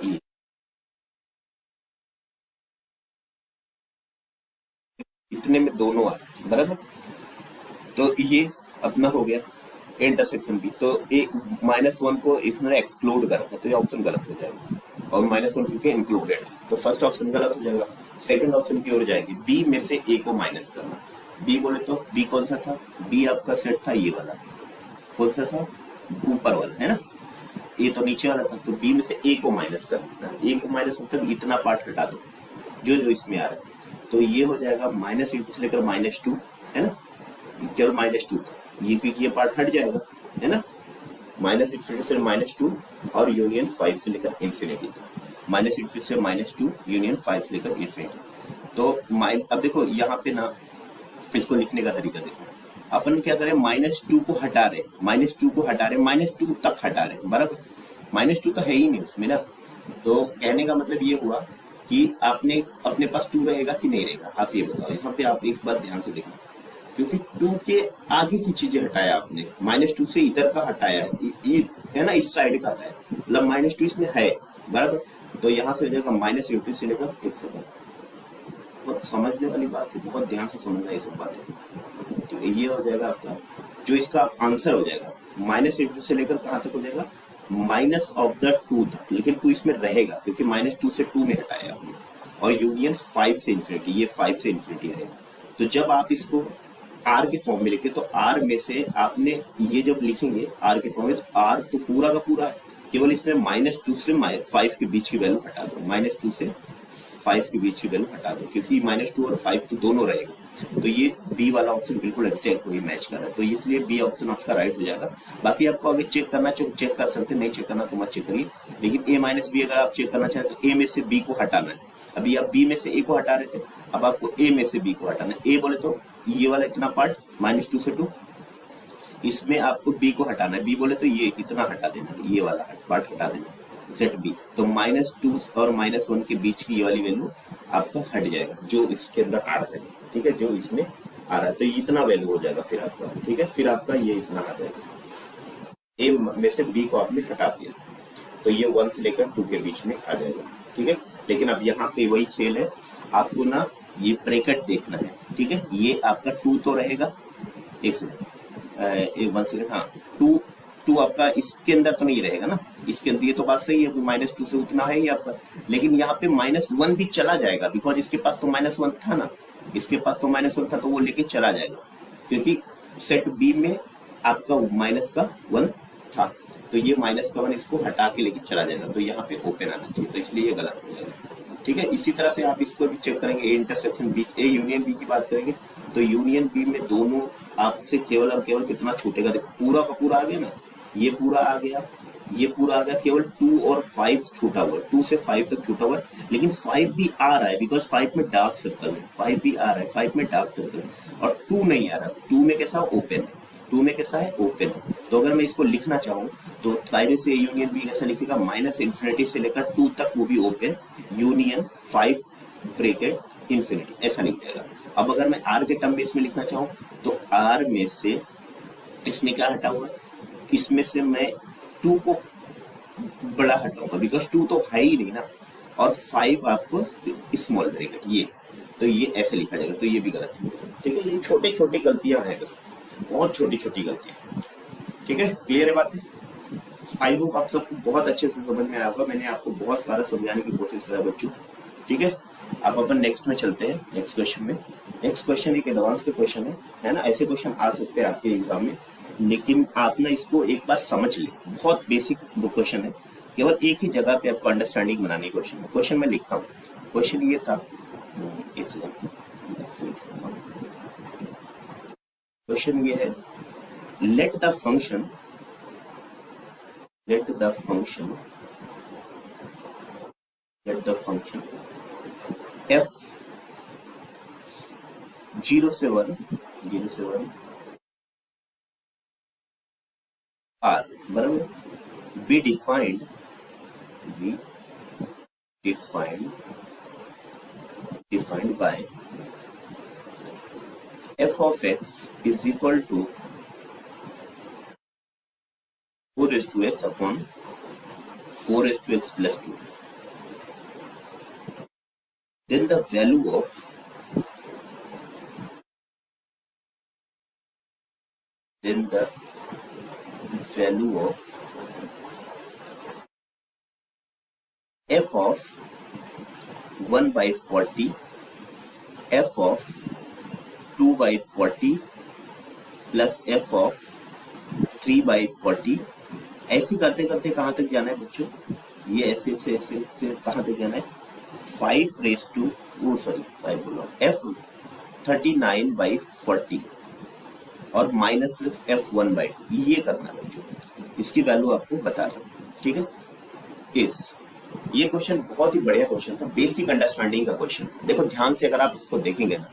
ये इतने में दोनों आ रहे हैं, बराबर। तो ये अपना हो गया इंटरसेक्शन भी। तो एक -1 को इन्होंने एक्सक्लूड करा था, तो ये ऑप्शन गलत हो जाएगा, और -1 क्योंकि इंक्लूडेड है, तो फर्स्ट ऑप्शन गलत हो जाएगा। सेकंड ऑप्शन की ओर जाएगी, बी में से ए को माइनस करना। बी बोले तो बी कौन सा था, बी आपका सेट था ये वाला, कौन सा था, ऊपर वाला है ना, ए तो नीचे वाला था, तो बी में से ए को माइनस कर देना। ए को माइनस मतलब इतना पार्ट हटा दो जो जो इसमें आ रहा है, तो ये हो जाएगा -∞ से लेकर -2, है ना, केवल -2 था ये, क्योंकि ये पार्ट हट जाएगा, है ना, -∞ से -2 और यूनियन 5 से लेकर इन्फिनिटी तक, -∞ से -2 यूनियन 5 से लेकर इन्फिनिटी। तो अब देखो यहाँ पे ना, इसको लिखने का तरीका देखो, अपन क्या करें, -2 को हटा रहे, -2 को हटा रहे, -2 तक हटा रहे, बराबर, -2 तो है ही नहीं उसमें ना। तो कहने का मतलब ये हुआ कि आपने अपने पास 2 रहेगा कि नहीं रहेगा, आप ये बताओ। यहाँ पे आप एक बात ध्यान से देखना, क्योंकि 2 के आगे की चीजें हटाया आपने, -2 से इधर का हटाया ये है ना, इस साइड का हटाया, मतलब -2 इसमें है, बराबर। तो यहाँ से हो जाएगा -80 से लेकर, एक सेकंड, बहुत समझने वाली बात है, बहुत ध्यान से समझना ये सब बातें। तो ये हो जाएगा आपका जो इसका आंसर हो जाएगा, -80 से लेकर कहाँ तक हो जाएगा, -2 तक, लेकिन 2 इसमें रहेगा क्योंकि -2 से 2 में हटाया आपने, और यूनियन 5 से इन्फिनिटी, ये 5 से इन्फिनिटी रहेगा। तो जब आप इसको आर के फॉर्म में लिखे, तो आर में से आपने ये जब लिखेंगे आर के फॉर्म में, तो आर तो पूरा का पूरा है, केवल इसमें -2 से 5 के बीच की वैल्यू हटा दो, -2 से 5 के बीच की वैल्यू हटा दो, क्योंकि -2 और 5 तो दोनों रहेगा। तो ये बी वाला ऑप्शन बिल्कुल एग्जैक्ट वही मैच कर रहा है, तो इसलिए बी ऑप्शन आपका राइट हो जाएगा। बाकी आपको आगे चेक करना चाहिए, चेक कर सकते हैं, नहीं चेक करना तो मत चेक करिए, लेकिन A-B अगर आप चेक करना चाहें तो ए में से बी को हटाना है। अभी आप बी में से ए को हटा रहे थे, अब आपको ए में से बी को हटाना है। ए बोले तो ये वाला इतना पार्ट -2 से 2, इसमें आपको बी को हटाना है, बी बोले तो ये इतना हटा देना, ये वाला पार्ट हटा देना, सेट बी। तो -2 और -1 के बीच की ये वाली वैल्यू आपका हट जाएगा, जो इसके अंदर आ रहा है, ठीक है, जो इसमें आ रहा है, तो इतना वैल्यू हो जाएगा फिर आपका, ठीक है, फिर आपका ये इतना आ जाएगा, ए में से बी को आपने हटा दिया, तो ये 1 से लेकर 2 के बीच में आ जाएगा, ठीक है। लेकिन अब यहाँ पे वही खेल है, आपको ना ये ब्रैकेट देखना है, ठीक है, ये आपका 2 तो रहेगा, एक सेकंड, 1 सेकंड, हाँ, 2 टू आपका इसके अंदर तो नहीं रहेगा ना, इसके अंदर, ये तो बात सही है, -2 से उतना है ही आपका, लेकिन यहाँ पे -1 भी चला जाएगा, बिकॉज इसके पास तो -1 था ना, इसके पास तो -1 था, तो वो लेके चला जाएगा, क्योंकि सेट बी में आपका -1 था, तो ये -1 इसको हटा के लेके चला जाएगा, तो यहाँ पे ओपन आना चाहिए, तो इसलिए ये गलत हो जाएगा। ठीक है, इसी तरह से आप इसको भी चेक करेंगे, A intersection B, A union B की बात करेंगे, तो यूनियन बी में दोनों आपसे केवल और केवल कितना छूटेगा, देखो पूरा का पूरा आ गया ना, ये पूरा आ गया, ये पूरा आ गया, केवल 2 और 5 छूटा हुआ है, 2 से 5 तक छूटा हुआ है, लेकिन 5 भी आ रहा है, बिकॉज 5 में डार्क सर्कल है, 5 भी आ रहा है, 5 में डार्क सर्कल है, और 2 नहीं आ रहा, 2 में कैसा ओपन है, 2 में कैसा है ओपन है, तो अगर मैं इसको लिखना चाहूँ तो कायदे से यूनियन बी कैसा लिखेगा, -∞ से लेकर 2 तक वो भी ओपन, यूनियन 5 ब्रैकेट इंफिनिटी, ऐसा लिख जाएगा। अब अगर मैं आर के टर्म में इसमें लिखना चाहूँ तो आर में से इसमें क्या हटा हुआ है, इसमें से मैं 2 को बड़ा हटाऊंगा, बिकॉज 2 तो है ही नहीं ना, और 5 आपको स्मॉल ब्रैकेट, ये तो ये ऐसे लिखा जाएगा, तो ये भी गलत है। ठीक है, ये छोटी छोटी गलतियां हैं, बस बहुत छोटी छोटी गलतियां। ठीक है, क्लियर है बात है। आई होप आप सबको बहुत अच्छे से समझ में आया होगा, मैंने आपको बहुत सारा समझाने की कोशिश करा बच्चों। ठीक है, अब अपन नेक्स्ट में चलते हैं, नेक्स्ट क्वेश्चन में। नेक्स्ट क्वेश्चन एक एडवांस के क्वेश्चन है ना, ऐसे क्वेश्चन आ सकते हैं आपके एग्जाम में, लेकिन आप ना इसको एक बार समझ ले, बहुत बेसिक क्वेश्चन है, केवल एक ही जगह पे आपको अंडरस्टैंडिंग बनानी क्वेश्चन है। क्वेश्चन मैं लिखता हूँ, क्वेश्चन ये था, क्वेश्चन ये है, लेट द फंक्शन f 0 से 1 r बराबर be defined by f of x is equal to 4 raised to x upon 4 raised to x plus 2. Then the value of f of 1 by 40, f of 2 by 40 plus f of 3 by 40, ऐसे करते करते कहाँ तक जाना है बच्चों, ये ऐसे ऐसे ऐसे ऐसे कहाँ तक जाना है, 5 raised to f 39 by 40 और माइनस सिर्फ f1/2, ये करना है बच्चों, इसकी वैल्यू आपको बता रहा हूँ। ठीक है, ये क्वेश्चन बहुत ही बढ़िया क्वेश्चन था, बेसिक अंडरस्टैंडिंग का क्वेश्चन। देखो ध्यान से अगर आप इसको देखेंगे ना,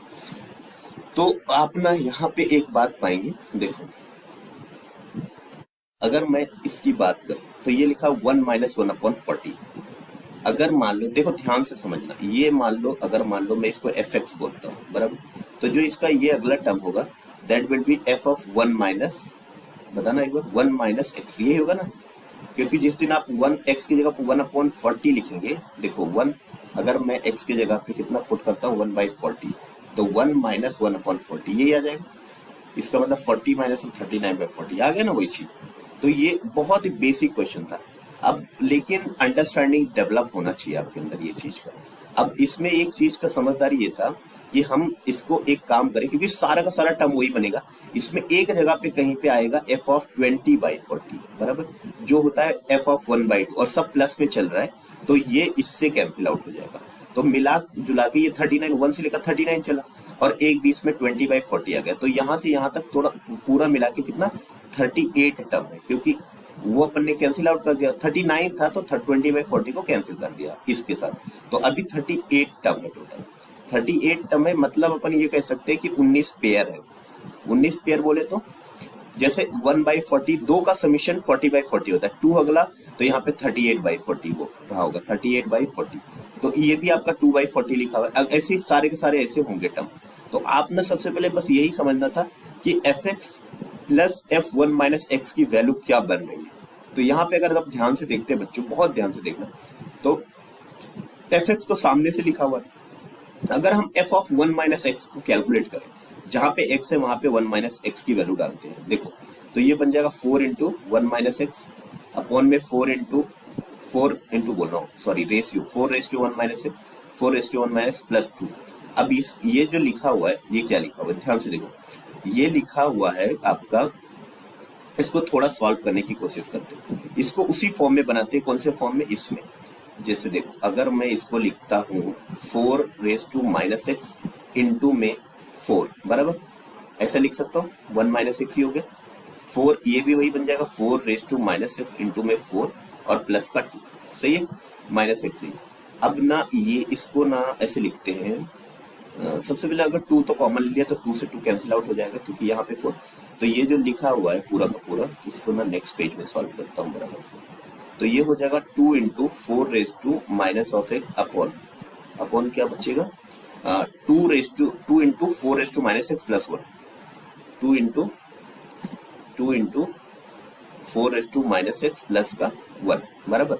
तो आप ना यहाँ पे एक बात पाएंगे, देखो अगर मैं इसकी बात करूं तो ये लिखा 1 - 1/40, अगर मान लो, देखो ध्यान से समझना, ये मान लो, अगर मान लो मैं इसको fx बोलता हूँ बराबर, तो जो इसका ये अगला टर्म होगा that will be f of 1 minus, बताना एक बार, 1 - x, ये होगा ना, क्योंकि जिस दिन आप 1x की जगह 1/40 लिखेंगे, देखो 1 अगर मैं x की जगह पे कितना पुट करता हूँ 1/40, तो 1 - 1/40 यही आ जाएगा, इसका मतलब 40 - 39/40 आ गया ना वही चीज। तो ये बहुत ही बेसिक क्वेश्चन था, अब लेकिन अंडरस्टैंडिंग डेवलप होना चाहिए आपके अंदर ये चीज का। अब इसमें एक चीज का समझदारी ये था कि हम इसको एक काम करें, क्योंकि सारा का सारा टर्म वही बनेगा, इसमें एक जगह पे कहीं पे आएगा f of 20/40 बराबर, जो होता है f of 1/2, और सब प्लस में चल रहा है, तो ये इससे कैंसिल आउट हो जाएगा, तो मिला जुला के ये 39, 1 से लेकर 39 चला, और एक बीच में 20/40 आ गया, तो यहाँ से यहाँ तक थोड़ा पूरा मिला के कितना 38 टर्म है, क्योंकि वो अपन ने कैंसिल आउट कर दिया, 39 था तो 20/40 को कैंसिल कर दिया इसके साथ, तो अभी 38 टर्म है टोटल, 38 टर्म है, मतलब अपन ये कह सकते हैं कि 19 पेयर है। 19 पेयर बोले तो जैसे 1/40, 2 का समीशन 40/40 होता है, 2 अगला, तो यहाँ पे 38/40 वो रहा होगा, 38/40, तो ये भी आपका 2/40 लिखा हुआ है। ऐसे ही सारे के सारे ऐसे होंगे टर्म, तो आपने सबसे पहले बस यही समझना था कि fx प्लस f1 - x की वैल्यू क्या बन रही है। तो यहाँ पे अगर आप ध्यान से देखते हैं बच्चों, बहुत ध्यान से देखना, तो fx तो सामने से लिखा हुआ है, अगर हम f of 1 - x को कैलकुलेट करें, जहां पे x है वहां पे 1 - x की वैल्यू डालते हैं, देखो तो ये बन जाएगा 4 इंटू 1 माइनस एक्स अपॉन में 4 इंटू बोल रहा हूँ, sorry, ratio 4:1 minus x 4:1 minus plus 2। अब इस ये जो लिखा हुआ है, ये क्या लिखा हुआ है, ध्यान से देखो, ये लिखा हुआ है आपका, इसको थोड़ा सॉल्व करने की कोशिश करते हैं, इसको उसी फॉर्म में बनाते हैं, कौन से फॉर्म में, इसमें। जैसे देखो, अगर मैं इसको लिखता हूँ 4 माइनस एक्स इंटू में 4, बराबर, ऐसा लिख सकता हूँ, 1 माइनस एक्स ही हो गया, 4 ये भी वही बन जाएगा, 4 माइनस एक्स इंटू में 4 और प्लस का 2, सही है, माइनस एक्स ही। अब ना ये इसको ना ऐसे लिखते हैं, सबसे पहले अगर 2 तो कॉमन लिया तो 2 से 2 कैंसिल आउट हो जाएगा, क्योंकि यहाँ पे 4, तो ये जो लिखा हुआ है पूरा का पूरा, इसको ना नेक्स्ट पेज में सॉल्व करता हूँ, बराबर। तो ये हो जाएगा 2 into 4 minus of x upon क्या बचेगा, 2 into 4 minus x plus 1, 2 into 4 minus x plus का 1, बराबर।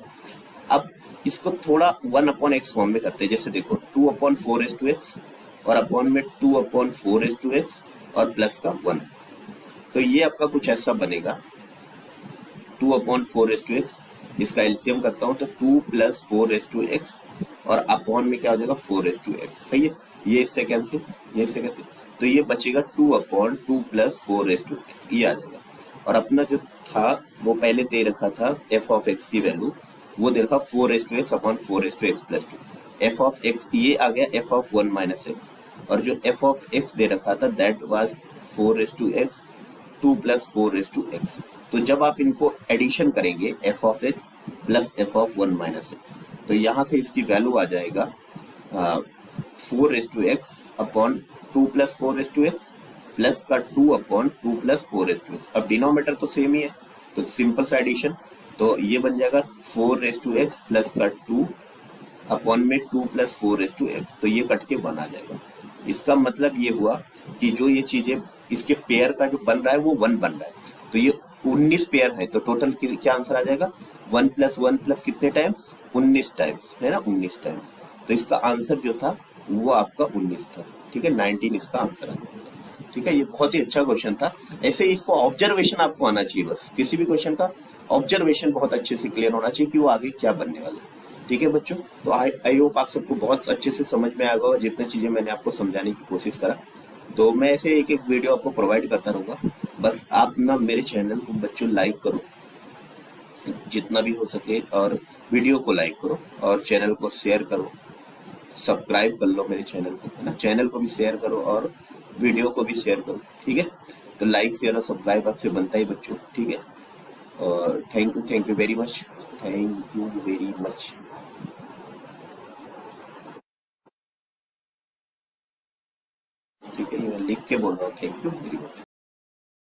अब इसको थोड़ा 1 अपॉन एक्स फॉर्म में करते हैं, जैसे देखो 2 अपॉन 4 और अपॉन में 2 अपॉन 4 और प्लस का 1, तो ये आपका कुछ ऐसा बनेगा, 2 अपॉन 4 इसका एलसीएम करता हूँ तो 2 प्लस 4 और अपॉन में क्या हो जाएगा 4 सही है, ये इससे कैंसिल, ये इससे कैंसिल, तो ये बचेगा 2 अपॉन 2 प्लस 4 ये आ जाएगा। और अपना जो था वो पहले दे रखा था एफ ऑफ एक्स की वैल्यू, वो दे रखा 4 upon 4 plus 2, F of x ये आ गया एफ ऑफ 1 माइनस एक्स, और जो एफ ऑफ एक्स दे रखा था दैट वाज 4 2 प्लस 4 तो जब आप इनको एडिशन करेंगे F of x plus F of 1 minus x, तो यहाँ से इसकी वैल्यू आ जाएगा 4 अपॉन 2 प्लस 4 प्लस का 2 अपॉन 2 प्लस 4 अब डिनोमिनेटर तो सेम ही है, तो सिंपल सा एडिशन, तो ये बन जाएगा 4 प्लस का 2 अपॉन में 2 प्लस 4 तो ये कट के 1 आ जाएगा। इसका मतलब ये हुआ कि जो ये चीजें इसके पेयर का जो बन रहा है वो 1 बन रहा है, तो ये 19 पेयर है, तो टोटल क्या आंसर आ जाएगा, 1 प्लस कितने टाइम्स, 19 टाइम्स, है ना, 19 टाइम्स, तो इसका आंसर जो था वो आपका 19 था, ठीक है, 19 इसका आंसर है, ठीक है। ये बहुत ही अच्छा क्वेश्चन था, ऐसे ही इसको ऑब्जर्वेशन आपको आना चाहिए, बस किसी भी क्वेश्चन का ऑब्जर्वेशन बहुत अच्छे से क्लियर होना चाहिए कि वो आगे क्या बनने वाला है, ठीक है बच्चों। तो आई होप आप सबको बहुत अच्छे से समझ में आएगा होगा जितने चीजें मैंने आपको समझाने की कोशिश करा, तो मैं ऐसे एक एक वीडियो आपको प्रोवाइड करता रहूंगा, बस आप ना मेरे चैनल को बच्चों लाइक करो जितना भी हो सके, और वीडियो को लाइक करो और चैनल को शेयर करो, सब्सक्राइब कर लो मेरे चैनल को, है ना, चैनल को भी शेयर करो और वीडियो को भी शेयर करो, ठीक है। तो लाइक शेयर और सब्सक्राइब आपसे बनता ही बच्चों, ठीक है। और thank you very much, thank you very much. ठीक है, ये मैं लिख के बोल रहा हूँ, थैंक यू वेरी मच।